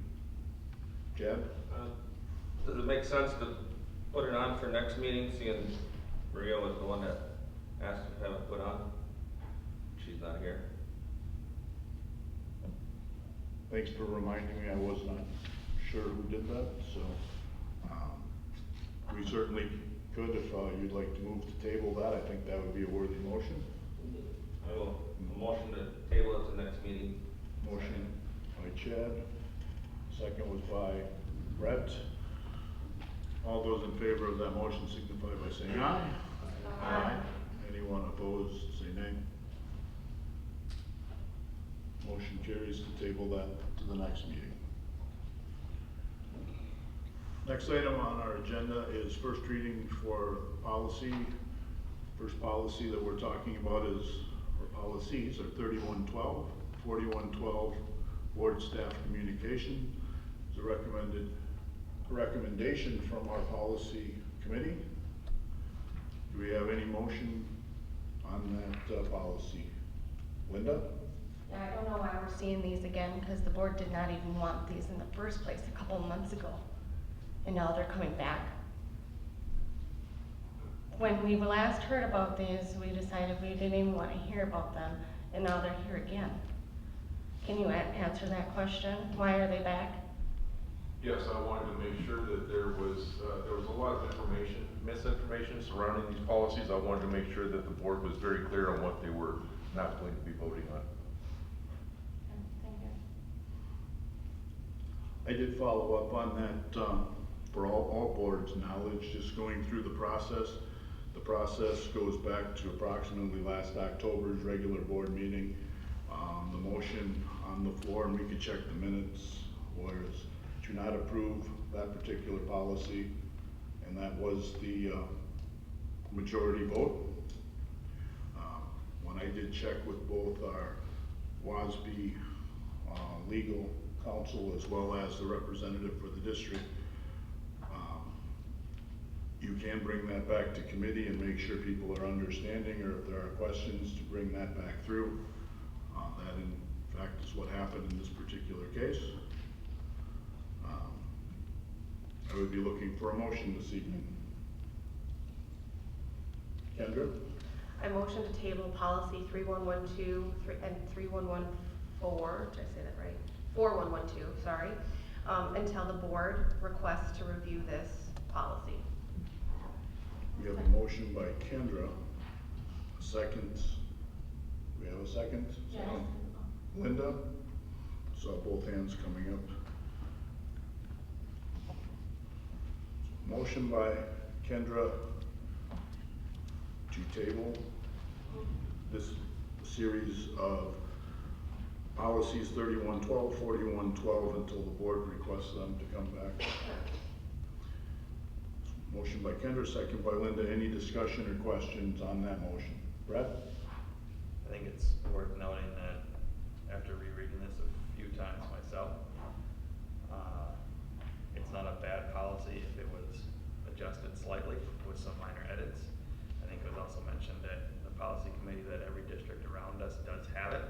Chad? Does it make sense to put it on for next meeting, seeing Maria was the one that asked to have it put on? She's not here. Thanks for reminding me. I was not sure who did that, so we certainly could if you'd like to move to table that. I think that would be a worthy motion. I will motion to table it to the next meeting. Motion by Chad. Second was by Brett. All those in favor of that motion signify by saying aye. Aye. Anyone opposed, say nay. Motion carries to table that to the next meeting. Next item on our agenda is first reading for policy. First policy that we're talking about is, or policies, are 3112, 4112, board staff communication. It's a recommendation from our policy committee. Do we have any motion on that policy? Linda? Yeah, I don't know why we're seeing these again, because the board did not even want these in the first place a couple of months ago. And now they're coming back. When we last heard about these, we decided we didn't even want to hear about them, and now they're here again. Can you answer that question? Why are they back? Yes, I wanted to make sure that there was a lot of misinformation surrounding these policies. I wanted to make sure that the board was very clear on what they were not going to be voting on. Thank you. I did follow up on that for all boards' knowledge, just going through the process. The process goes back to approximately last October's regular board meeting. The motion on the floor, and we could check the minutes, was to not approve that particular policy, and that was the majority vote. When I did check with both our WASB legal counsel as well as the representative for the district, you can bring that back to committee and make sure people are understanding, or if there are questions, to bring that back through. That in fact is what happened in this particular case. I would be looking for a motion this evening. Kendra? I motion to table policy 3112 and 3114, did I say that right? 4112, sorry, until the board requests to review this policy. We have a motion by Kendra, a second. We have a second? Yes. Linda? Saw both hands coming up. Motion by Kendra to table this series of policies 3112, 4112 until the board requests them to come back. Motion by Kendra, second by Linda. Any discussion or questions on that motion? Brett? I think it's worth noting that after rereading this a few times myself, it's not a bad policy if it was adjusted slightly with some minor edits. I think it was also mentioned that the policy committee that every district around us does have it.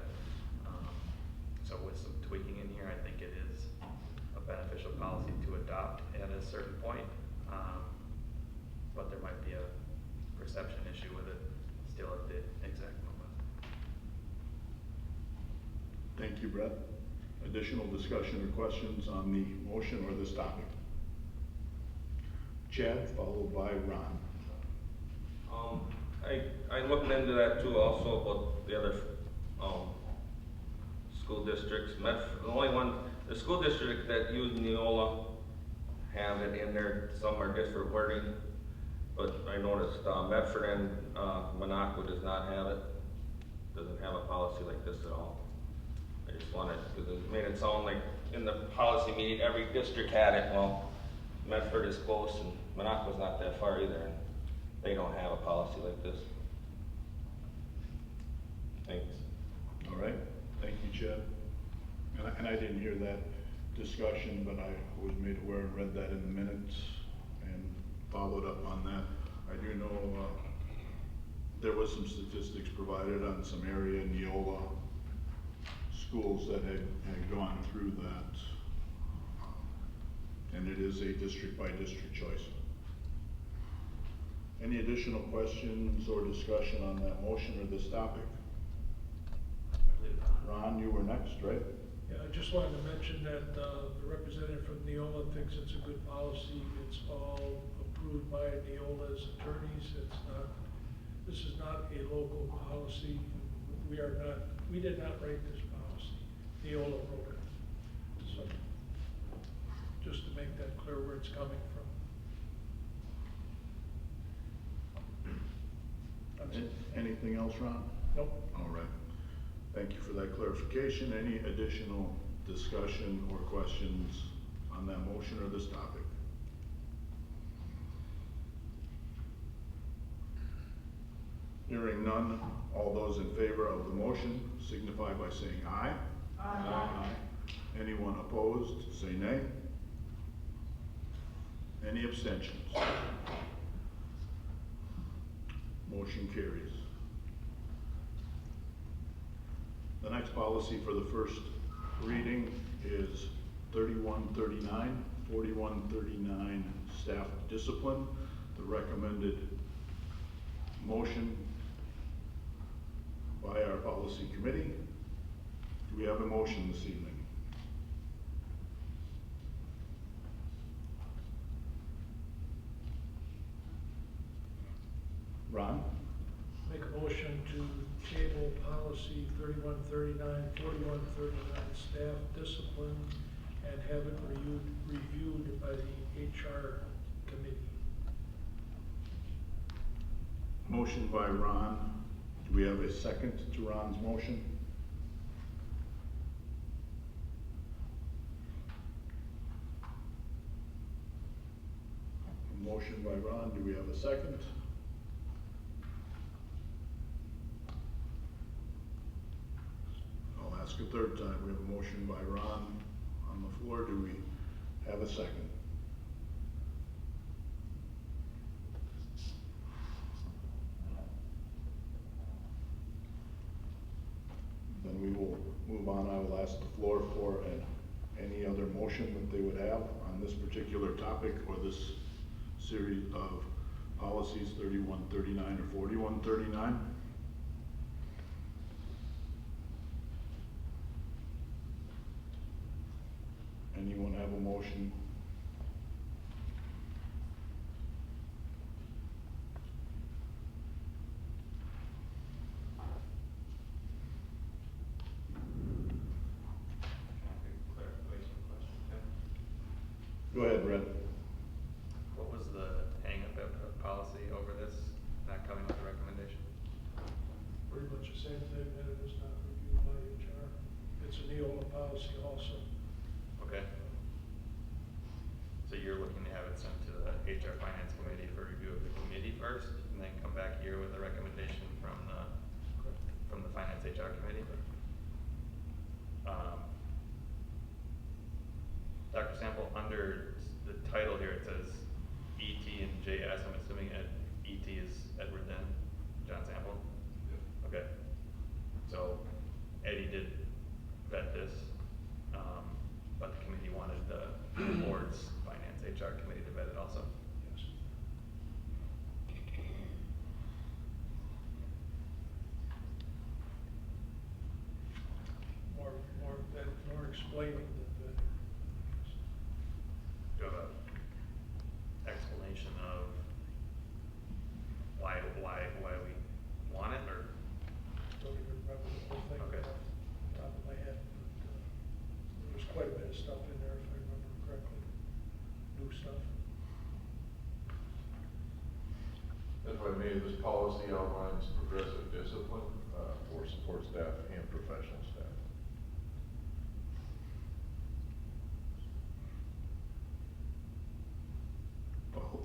So with some tweaking in here, I think it is a beneficial policy to adopt at a certain point. But there might be a perception issue with it still at the exact moment. Thank you, Brett. Additional discussion or questions on the motion or this topic? Chad, followed by Ron. I looked into that too also, about the other school districts. The only one, the school district that used Neola have it in there, some are different wording, but I noticed Medford and Monaco does not have it, doesn't have a policy like this at all. I just wanted, because it made it sound like in the policy meeting every district had it. Well, Medford is close and Monaco's not that far either, and they don't have a policy like this. Thanks. All right, thank you, Chad. And I didn't hear that discussion, but I was made aware and read that in the minutes and followed up on that. I do know there was some statistics provided on some area in Neola schools that had gone through that. And it is a district by district choice. Any additional questions or discussion on that motion or this topic? Ron, you were next, right? Yeah, I just wanted to mention that the representative from Neola thinks it's a good policy. It's all approved by Neola's attorneys. It's not, this is not a local policy. We did not write this policy. Neola wrote it. So, just to make that clear where it's coming from. Anything else, Ron? Nope. All right. Thank you for that clarification. Any additional discussion or questions on that motion or this topic? Hearing none, all those in favor of the motion signify by saying aye. Aye. Anyone opposed, say nay. Any abstentions? Motion carries. The next policy for the first reading is 3139, 4139 staff discipline. The recommended motion by our policy committee. Do we have a motion this evening? Ron? Make a motion to table policy 3139, 4139 staff discipline and have it reviewed by the HR committee. Motion by Ron. Do we have a second to Ron's motion? Motion by Ron. Do we have a second? I'll ask a third time. We have a motion by Ron on the floor. Do we have a second? Then we will move on. I will ask the floor for any other motion that they would have on this particular topic or this series of policies 3139 or 4139. Anyone have a motion? Go ahead, Brett. What was the hang-up of policy over this not coming with a recommendation? Pretty much the same thing, that it is not reviewed by HR. It's a Neola policy also. Okay. So you're looking to have it sent to the HR Finance Committee for review of the committee first, and then come back here with a recommendation from the Finance HR Committee? Dr. Sample, under the title here, it says ET and JS. I'm assuming ET is Edward then, John Sample? Yep. Okay. So Eddie did vet this, but the committee wanted the board's Finance HR Committee to vet it also. Yes. More explaining than vetting. Do you have an explanation of why we want it, or? Don't even remember the whole thing Okay. off the top of my head, but there's quite a bit of stuff in there if I remember correctly. New stuff. If I may, this policy outlines progressive discipline for support staff and professional staff.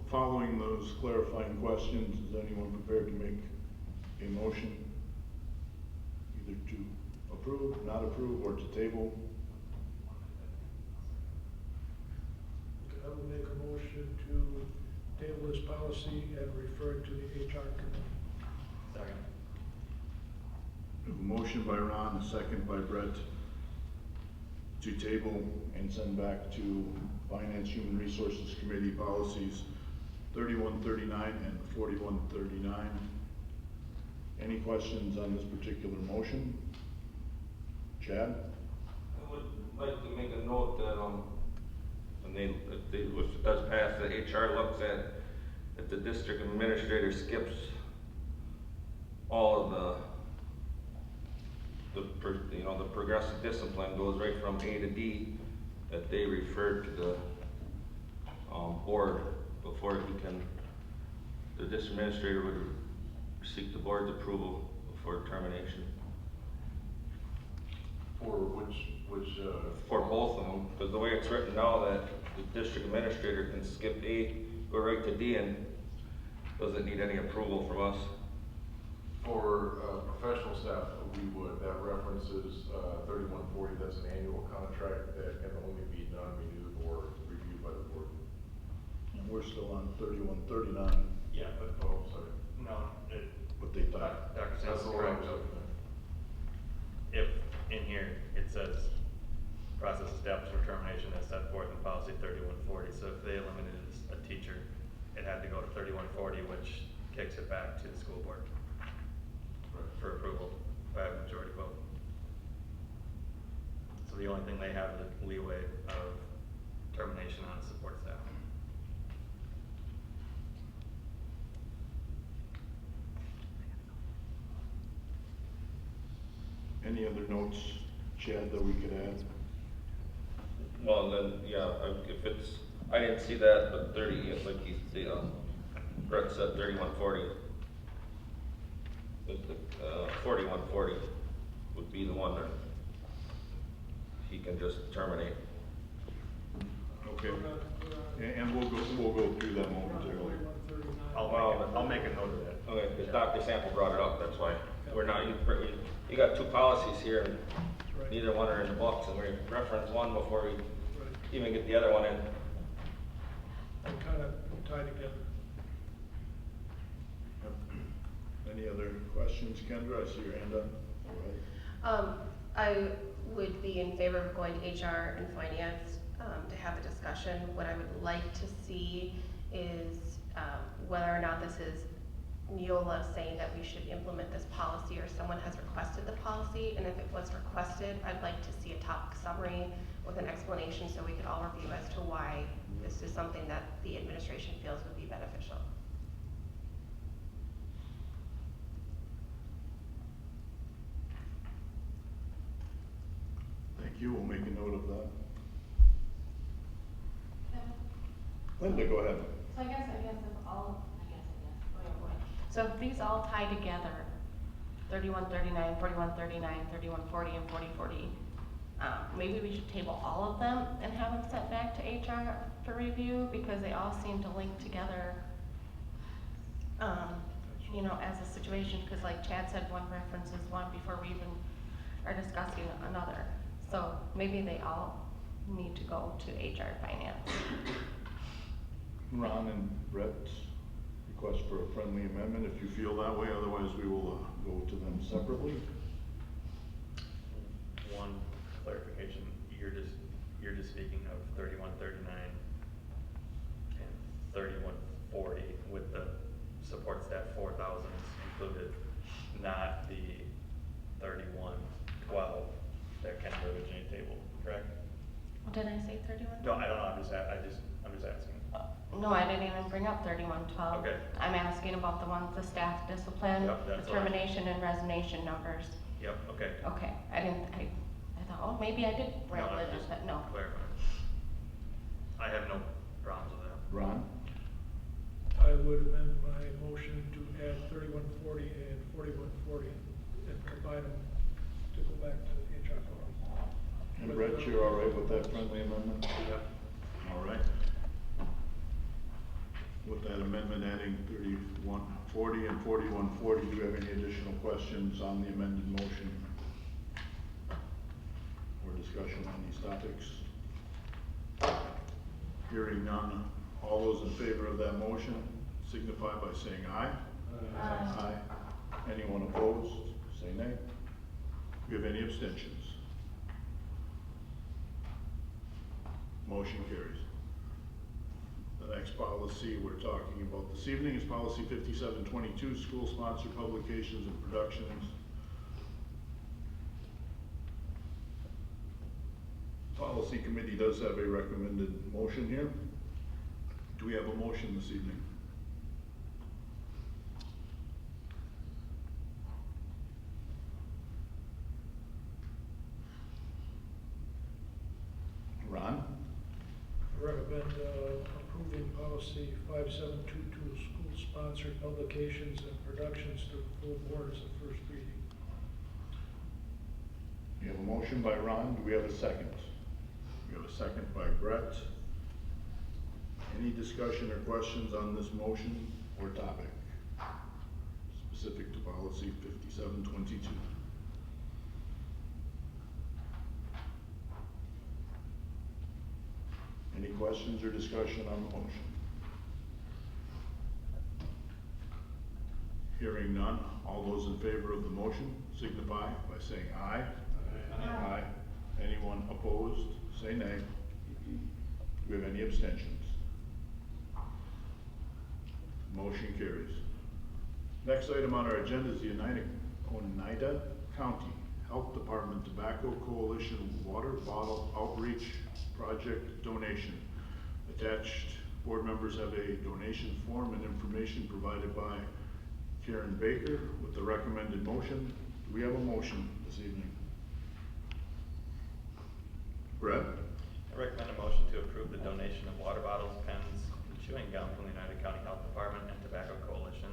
Following those clarifying questions, is anyone prepared to make a motion? Either to approve, not approve, or to table? I will make a motion to table this policy and refer it to the HR committee. Second. We have a motion by Ron, a second by Brett, to table and send back to Finance Human Resources Committee policies 3139 and 4139. Any questions on this particular motion? Chad? I would like to make a note that, if it does pass, the HR looks at, if the district administrator skips all of the progressive discipline, goes right from A to D, that they refer to the board before the district administrator would seek the board's approval for termination. For which, For both of them, because the way it's written now, that the district administrator can skip A, go right to D, and doesn't need any approval from us. for professional staff, we would, that references 3140, that's an annual contract that can only be done, renewed, or reviewed by the board. And we're still on 3139, Yeah, but, Oh, sorry. no, what they thought. Dr. That's Sample's the one I correct. was looking at. If in here, it says process established for termination as set forth in policy 3140, so if they eliminated a teacher, it had to go to 3140, which kicks it back to the school board for approval by a majority vote. So the only thing they have is the leeway of termination on support staff. Any other notes, Chad, that we could add? Well, then, yeah, if it's, I didn't see that, but 30, like you see, Brett said 3140. 4140 would be the one that he can just terminate. Okay, and we'll go through that momentarily. I'll make a note of that. Okay, because Dr. Sample brought it up, that's why. We're not, you got two policies here, and neither one are in the books, and we reference one before we even get the other one in. They kind of tie together. Any other questions, Kendra? I see your hand up. All right. I would be in favor of going to HR and finance to have a discussion. What I would like to see is whether or not this is Neola saying that we should implement this policy, or someone has requested the policy, and if it was requested, I'd like to see a topic summary with an explanation so we could all review as to why this is something that the administration feels would be beneficial. Thank you, we'll make a note of that. Linda, go ahead. So I guess so if these all tie together, 3139, 4139, 3140, and 4040, maybe we should table all of them and have them sent back to HR for review, because they all seem to link together, you know, as a situation, because like Chad said, one references one before we even are discussing another. So maybe they all need to go to HR finance. Ron and Brett's request for a friendly amendment, if you feel that way, otherwise we will go to them separately. One clarification, you're just speaking of 3139 and 3140 with the support staff 4,000 included, not the 3112 that Kendra originally tabled, correct? Did I say 31? No, I don't know, I'm just asking. No, I didn't even bring up 3112. Okay. I'm asking about the ones, the staff discipline, Yep, the that's what I- termination and resignation numbers. Yep, okay. Okay, I thought, oh, maybe I did No, ramble it, just but no. clarify. I have no problems with that. Ron? I would amend my motion to add 3140 and 4140 and combine them to go back to the HR committee. And Brett, you're all right with that friendly amendment? Yep. All right. With that amendment adding 3140 and 4140, do you have any additional questions on the amended motion? Or discussion on these topics? Hearing none, all those in favor of that motion signify by saying aye. Aye. Anyone opposed, say nay. Do you have any abstentions? Motion carries. The next policy we're talking about this evening is policy 5722, school-sponsored publications and productions. Policy committee does have a recommended motion here. Do we have a motion this evening? Ron? I recommend approving policy 5722, student-sponsored publications and productions to the full board as a first reading. We have a motion by Ron, do we have a second? We have a second by Brett. Any discussion or questions on this motion or topic? Specific to policy 5722. Any questions or discussion on the motion? Hearing none, all those in favor of the motion signify by saying aye. Aye. Anyone opposed, say nay. Do we have any abstentions? Motion carries. Next item on our agenda is the Oneida County Health Department Tobacco Coalition Water Bottle Outreach Project donation. Attached, board members have a donation form and information provided by Karen Baker with the recommended motion. Do we have a motion this evening? Brett? I recommend a motion to approve the donation of water bottles, pens, and chewing gum from the United County Health Department and Tobacco Coalition,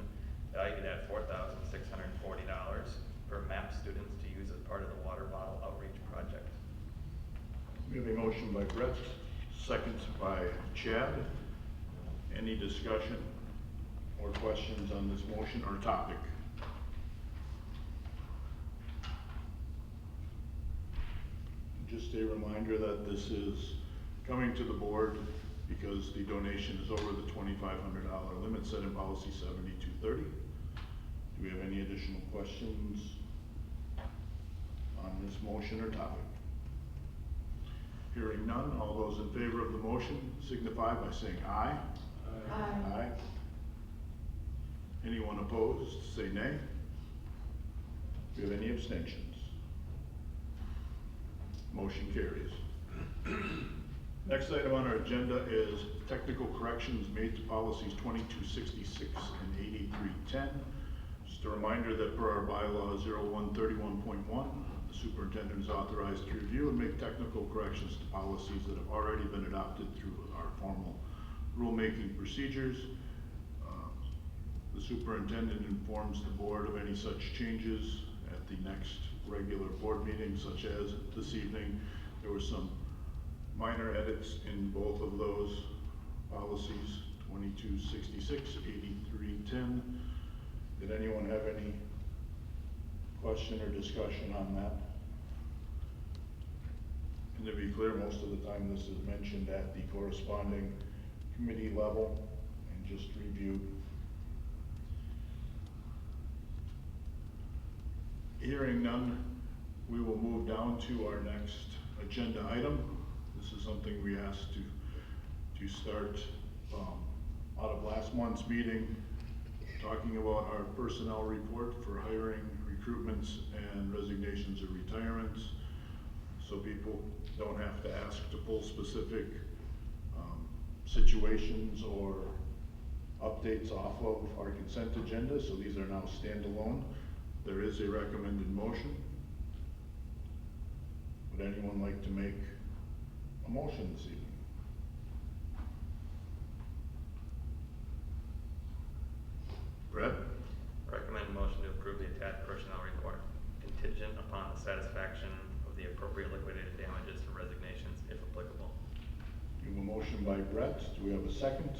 valued at $4,640 for MAP students to use as part of the water bottle outreach project. We have a motion by Brett, second by Chad. Any discussion or questions on this motion or topic? Just a reminder that this is coming to the board because the donation is over the $2,500 limit set in policy 7230. Do we have any additional questions on this motion or topic? Hearing none, all those in favor of the motion signify by saying aye. Aye. Aye. Anyone opposed, say nay. Do we have any abstentions? Motion carries. Next item on our agenda is technical corrections made to policies 2266 and 8310. Just a reminder that per our bylaw 0131.1, the superintendent is authorized to review and make technical corrections to policies that have already been adopted through our formal rulemaking procedures. The superintendent informs the board of any such changes at the next regular board meeting, such as this evening. There were some minor edits in both of those policies, 2266, 8310. Did anyone have any question or discussion on that? And to be clear, most of the time this is mentioned at the corresponding committee level and just reviewed. Hearing none, we will move down to our next agenda item. This is something we asked to start out of last month's meeting, talking about our personnel report for hiring, recruitments, and resignations or retirements, so people don't have to ask to pull specific situations or updates off of our consent agenda, so these are now standalone. There is a recommended motion. Would anyone like to make a motion this evening? Brett? Recommend a motion to approve the attached personnel report contingent upon the satisfaction of the appropriate liquidated damages for resignations if applicable. We have a motion by Brett. Do we have a second?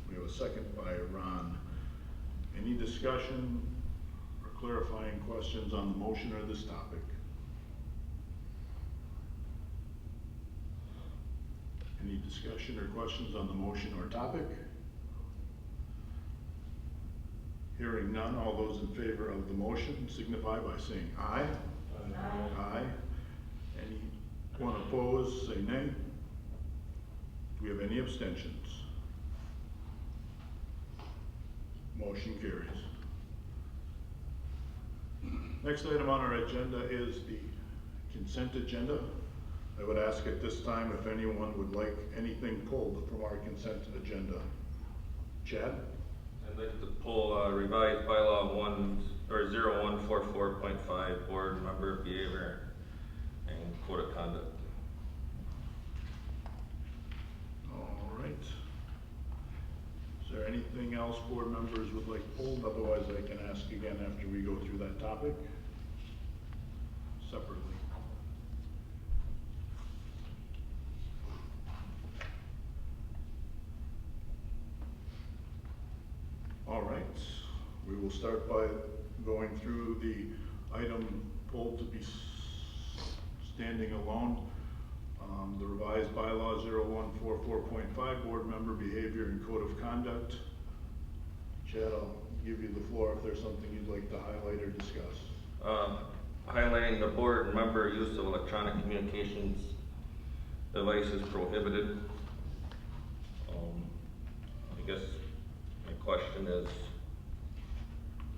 We have a second by Ron. Any discussion or clarifying questions on the motion or this topic? Any discussion or questions on the motion or topic? Hearing none, all those in favor of the motion signify by saying aye. Aye. Aye. Anyone opposed, say nay. Do we have any abstentions? Motion carries. Next item on our agenda is the consent agenda. I would ask at this time if anyone would like anything pulled from our consent agenda. Chad? I'd like to pull revised bylaw 0144.5, board member behavior and code of conduct. All right. Is there anything else board members would like pulled? Otherwise, I can ask again after we go through that topic separately. All right, we will start by going through the item pulled to be standing alone. The revised bylaw 0144.5, board member behavior and code of conduct. Chad, I'll give you the floor if there's something you'd like to highlight or discuss. Highlighting the board member use of electronic communications devices prohibited. I guess my question is,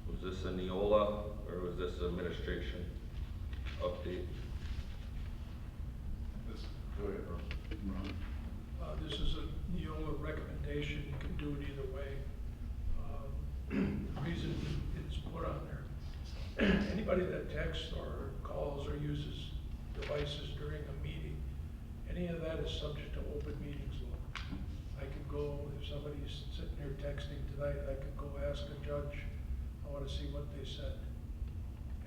was this a Neola or was this administration update? Go ahead, Ron. This is a Neola recommendation, you can do it either way. The reason it's put on there, anybody that texts or calls or uses devices during a meeting, any of that is subject to open meetings law. I could go, if somebody's sitting here texting tonight, I could go ask a judge, I want to see what they said.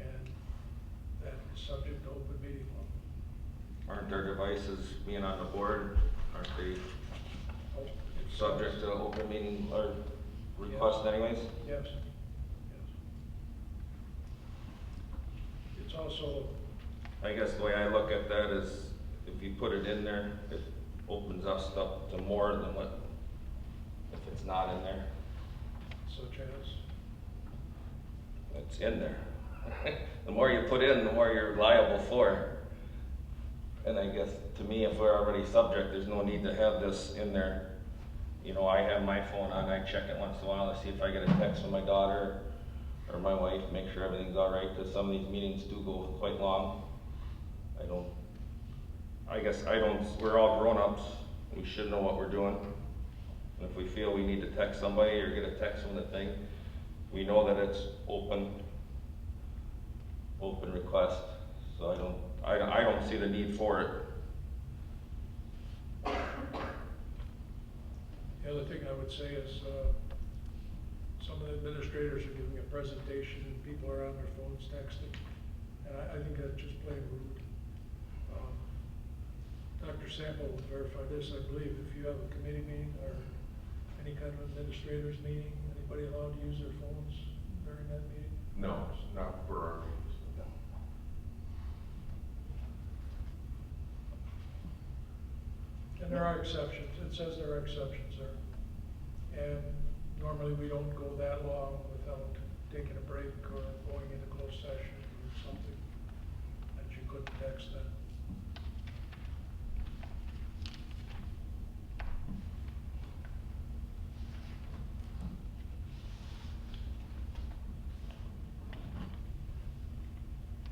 And that is subject to open meeting law. Aren't their devices being on the board, aren't they subject to open meeting or request anyways? Yes, yes. It's also, I guess the way I look at that is if you put it in there, it opens us up to more than what, if it's not in there, such as, it's in there. The more you put in, the more you're liable for. And I guess, to me, if we're already subject, there's no need to have this in there. You know, I have my phone on, I check it once in a while to see if I get a text from my daughter or my wife, make sure everything's all right, because some of these meetings do go quite long. We're all grown-ups, we should know what we're doing. And if we feel we need to text somebody or get a text from the thing, we know that it's open request, so I don't see the need for it. the other thing I would say is, some of the administrators are giving a presentation and people are on their phones texting, and I think that's just plain rude. Dr. Sample will verify this, I believe, if you have a committee meeting or any kind of administrators meeting, anybody allowed to use their phones during that meeting? No, not for our meetings. And there are exceptions, it says there are exceptions there. And normally we don't go that long without taking a break or going into closed session or something that you couldn't text then.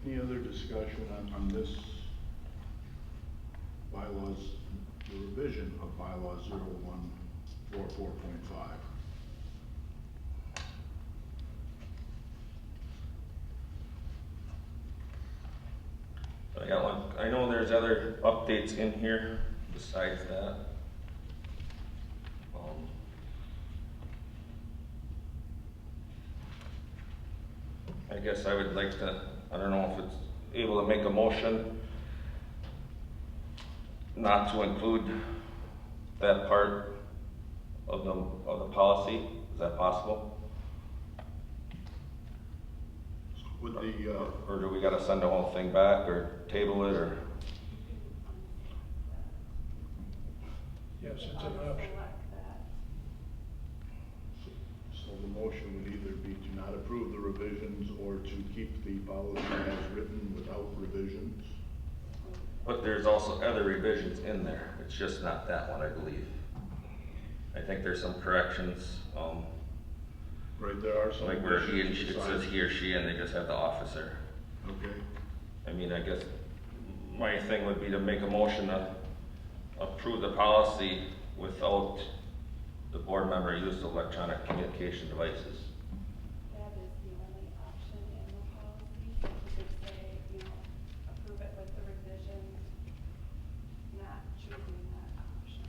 Any other discussion on this bylaws, the revision of bylaw 0144.5? I got one. I know there's other updates in here besides that. I guess I would like to, I don't know if it's able to make a motion not to include that part of the policy. Is that possible? Would the, or do we gotta send the whole thing back or table it or? Yes, it's an option. so the motion would either be to not approve the revisions or to keep the policy as written without revisions? But there's also other revisions in there. It's just not that one, I believe. I think there's some corrections, Right, there are some. like where he and she, it says he or she and they just have the officer. Okay. I mean, I guess my thing would be to make a motion to approve the policy without the board member use of electronic communication devices. That is the only option in the policy. You could say, approve it with the revisions, not choosing that option.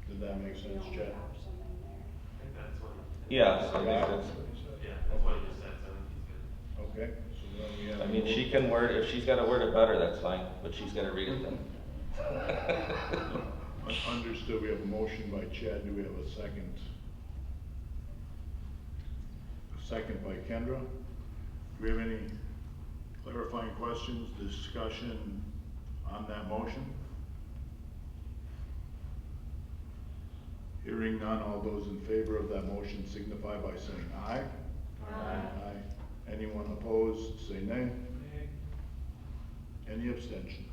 Did that make sense, The only Chad? option in there. that's what. Yes, I think that's, Yeah, that's what he just said, so I think he's good. Okay, so then we have. I mean, she can word, if she's gotta word it better, that's fine, but she's gotta read it then. Understood, we have a motion by Chad, do we have a second? A second by Kendra. Do we have any clarifying questions, discussion on that motion? Hearing none, all those in favor of that motion signify by saying aye. Aye. Anyone opposed, say nay. Any abstentions?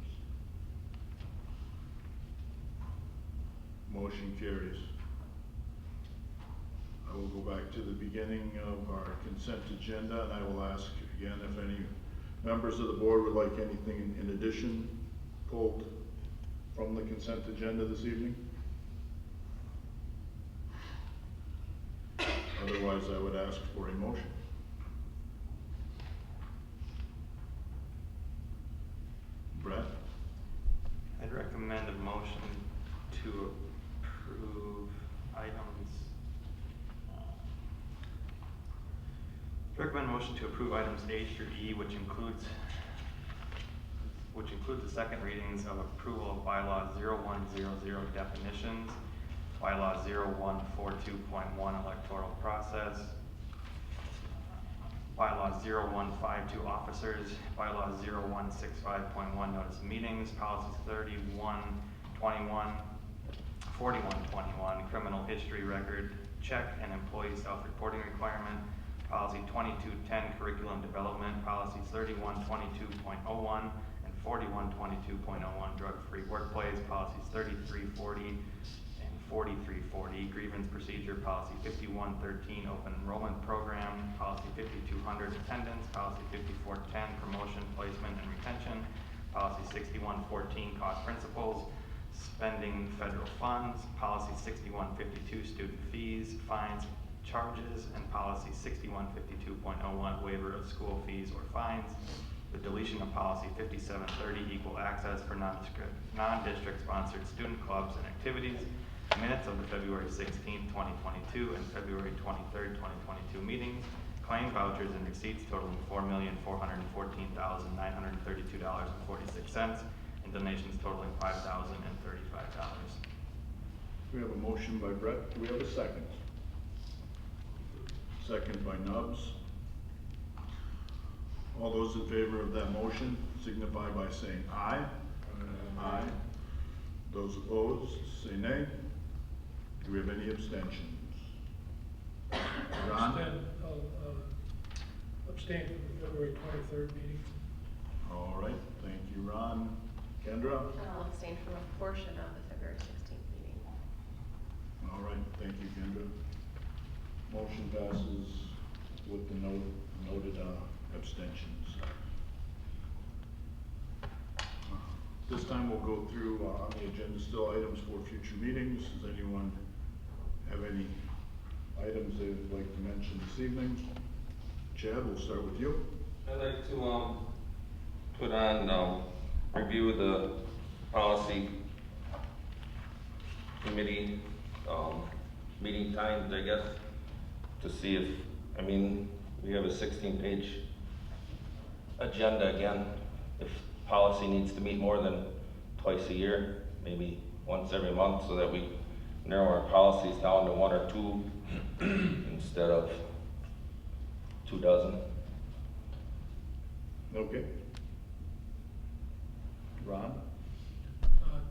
Motion carries. I will go back to the beginning of our consent agenda, and I will ask again if any members of the board would like anything in addition pulled from the consent agenda this evening. Otherwise, I would ask for a motion. Brett? I'd recommend a motion to approve items. Recommend a motion to approve items A through E, which includes the second readings of approval of bylaw 0100 definitions, bylaw 0142.1 electoral process, bylaw 0152 officers, bylaw 0165.1 notice of meetings, policies 3121, 4121 criminal history record check and employee self-reporting requirement, policy 2210 curriculum development, policies 3122.01 and 4122.01 drug-free workplace, policies 3340 and 4340 grievance procedure, policy 5113 open enrollment program, policy 5200 attendance, policy 5410 promotion, placement, and retention, policy 6114 cost principles, spending federal funds, policy 6152 student fees, fines, charges, and policy 6152.01 waiver of school fees or fines, the deletion of policy 5730 equal access for non-district sponsored student clubs and activities, minutes of the February 16th, 2022 and February 23rd, 2022 meetings, claim vouchers and receipts totaling $4,414,932.46, and donations totaling $5,035. We have a motion by Brett. Do we have a second? Second by Nubbs. All those in favor of that motion signify by saying aye. Aye. Those opposed, say nay. Do we have any abstentions? Ron? Abstain from the February 23rd meeting. All right, thank you, Ron. Kendra? I'll abstain from a portion of the February 16th meeting. All right, thank you, Kendra. Motion passes with the noted abstentions. This time we'll go through on the agenda still items for future meetings. Does anyone have any items they would like to mention this evening? Chad, we'll start with you. I'd like to put on review the policy committee meeting times, I guess, to see if, I mean, we have a 16-page agenda again. If policy needs to meet more than twice a year, maybe once every month, so that we narrow our policies down to 1 or 2 instead of 24. Okay. Ron?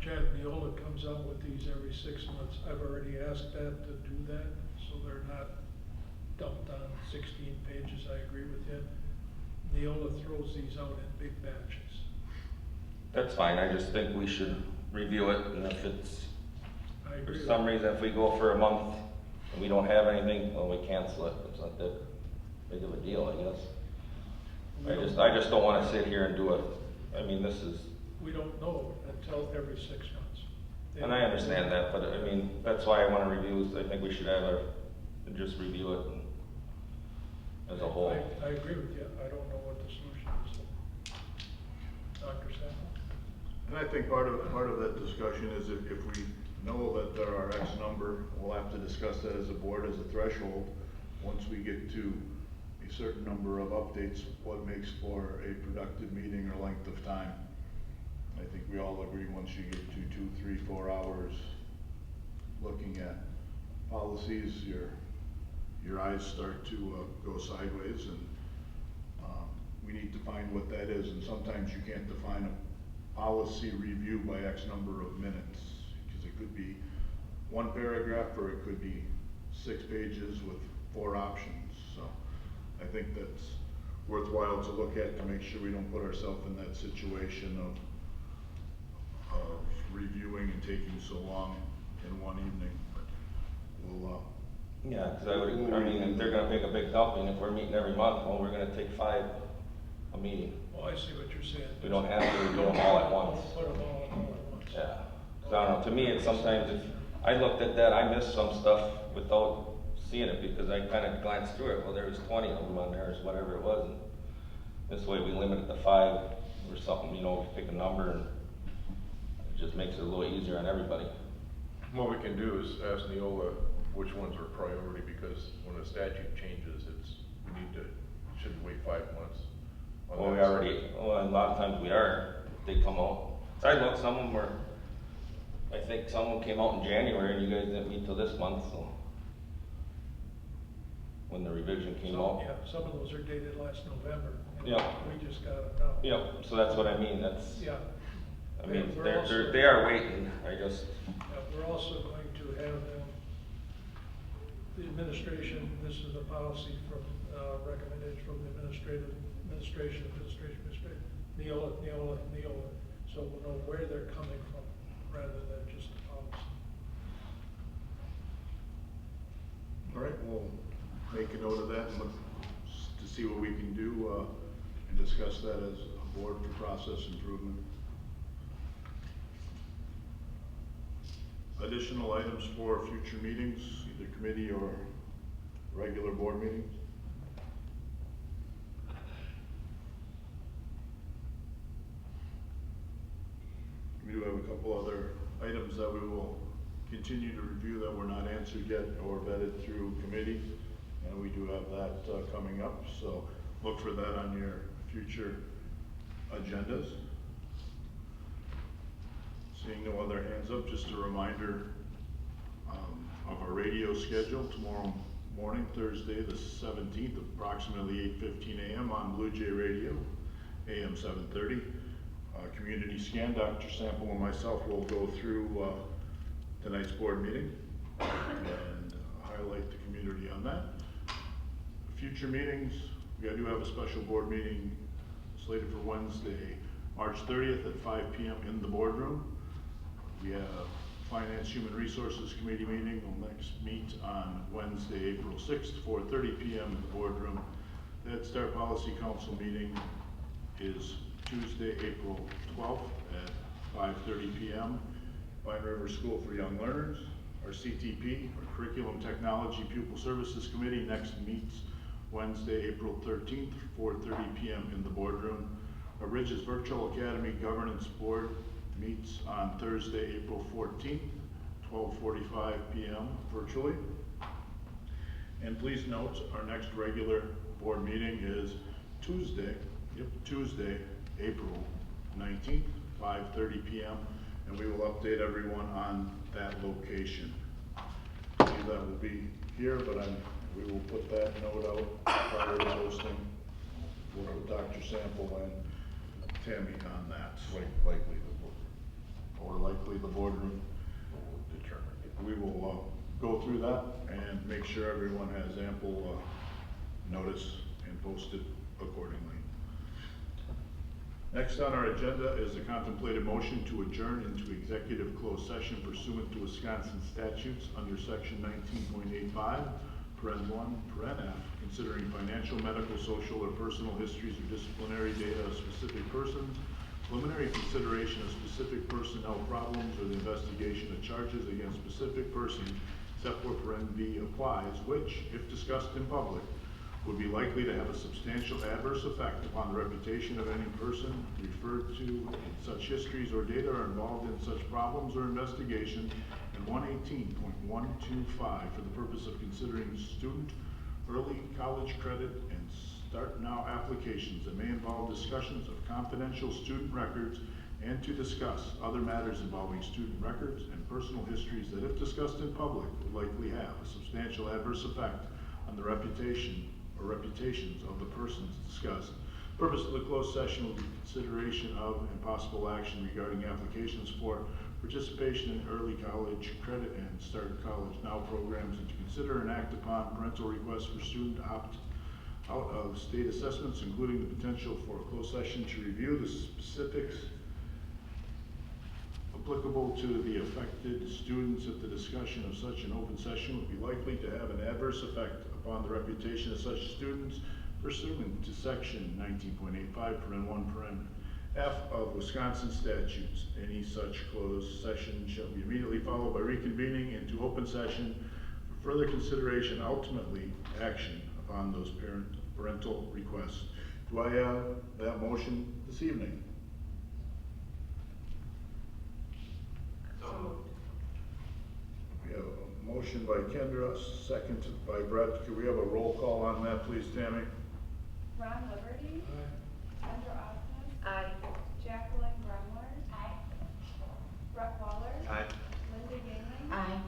Chad Viola comes out with these every 6 months. I've already asked that to do that, so they're not dumped on 16 pages. I agree with him. Neola throws these out in big batches. That's fine, I just think we should review it, and if it's, I agree for some reason, if we go for a month and we don't have anything, well, we cancel it. It's not that big of a deal, I guess. I just don't want to sit here and do it. I mean, this is. We don't know until every 6 months. And I understand that, but I mean, that's why I want to review. I think we should have just review it as a whole. I agree with you. I don't know what the solution is. Dr. Sample? And I think part of that discussion is if we know that there are X number, we'll have to discuss that as a board, as a threshold. Once we get to a certain number of updates, what makes for a productive meeting or length of time. I think we all agree once you get to 2, 3, 4 hours looking at policies, your eyes start to go sideways, and we need to find what that is. And sometimes you can't define a policy review by X number of minutes, because it could be 1 paragraph or it could be 6 pages with 4 options. So I think that's worthwhile to look at to make sure we don't put ourselves in that situation of reviewing and taking so long in one evening. But we'll Yeah, because I mean, if they're gonna make a big dumping, if we're meeting every month, well, we're gonna take 5 a meeting. Oh, I see what you're saying. We don't have to do them all at once. Put them all at once. Yeah, 'cause I don't know, to me, it's sometimes, if I looked at that, I missed some stuff without seeing it, because I kinda glanced through it, well, there was 20 of them on there, or whatever it was, and this way we limit it to 5 or something, you know, pick a number, and it just makes it a little easier on everybody. What we can do is ask Neola which ones are priority, because when a statute changes, we need to, shouldn't wait 5 months. Well, we already, well, a lot of times we are, they come out. So I looked, some of them were, I think some of them came out in January, and you guys didn't meet till this month, so. When the revision came out. Yeah, some of those are dated last November. Yeah. We just got them now. Yep, so that's what I mean, that's, Yeah. I mean, We're also- they are waiting, I just, We're also going to have them, the administration, this is a policy from, recommended from the administration, Neola, so we'll know where they're coming from, rather than just a policy. all right, we'll make a note of that and look to see what we can do and discuss that as a board for process improvement. Additional items for future meetings, either committee or regular board meetings? We do have a couple other items that we will continue to review that were not answered yet or vetted through committee, and we do have that coming up, so look for that on your future agendas. Seeing no other hands up, just a reminder of our radio schedule tomorrow morning, Thursday the 17th, approximately 8:15 a.m. on Blue Jay Radio, AM 730. Community scan, Dr. Sample and myself will go through tonight's board meeting and highlight the community on that. Future meetings, we do have a special board meeting slated for Wednesday, March 30th at 5 p.m. in the boardroom. We have Finance Human Resources Committee meeting. We'll next meet on Wednesday, April 6th, 4:30 p.m. in the boardroom. The Head Start Policy Council meeting is Tuesday, April 12th at 5:30 p.m. Pine River School for Young Learners. Our CTP, our Curriculum Technology Pupil Services Committee, next meets Wednesday, April 13th, 4:30 p.m. in the boardroom. Our Ridges Virtual Academy Governance Board meets on Thursday, April 14th, 12:45 p.m. virtually. And please note, our next regular board meeting is Tuesday, April 19th, 5:30 p.m. And we will update everyone on that location. I believe that will be here, but we will put that note out prior to posting for Dr. Sample and Tammy on that. Likely the boardroom will determine. We will go through that and make sure everyone has ample notice and post it accordingly. Next on our agenda is a contemplated motion to adjourn into executive closed session pursuant to Wisconsin statutes under section 19.85, paren 1, paren F, considering financial, medical, social, or personal histories or disciplinary data of specific persons, preliminary consideration of specific personnel problems, or the investigation of charges against specific persons, except where paren B applies, which, if discussed in public, would be likely to have a substantial adverse effect upon the reputation of any person referred to in such histories or data or involved in such problems or investigation, and 118.125 for the purpose of considering student early college credit and start now applications that may involve discussions of confidential student records and to discuss other matters involving student records and personal histories that, if discussed in public, would likely have a substantial adverse effect on the reputation or reputations of the persons discussed. Purpose of the closed session will be consideration of and possible action regarding applications for participation in early college credit and start college now programs, and to consider and act upon parental requests for student opt out of state assessments, including the potential for a closed session to review the specifics applicable to the affected students if the discussion of such an open session would be likely to have an adverse effect upon the reputation of such students pursuant to section 19.85 paren 1 paren F of Wisconsin statutes. Any such closed session shall be immediately followed by reconvening into open session for further consideration, ultimately action upon those parental requests. Do I have that motion this evening? We have a motion by Kendra, second by Brett. Could we have a roll call on that, please, Tammy? Ron Liberty. Kendra Osmus. Aye. Jacqueline Grumler. Aye. Brett Waller. Aye. Linda Galen. Aye.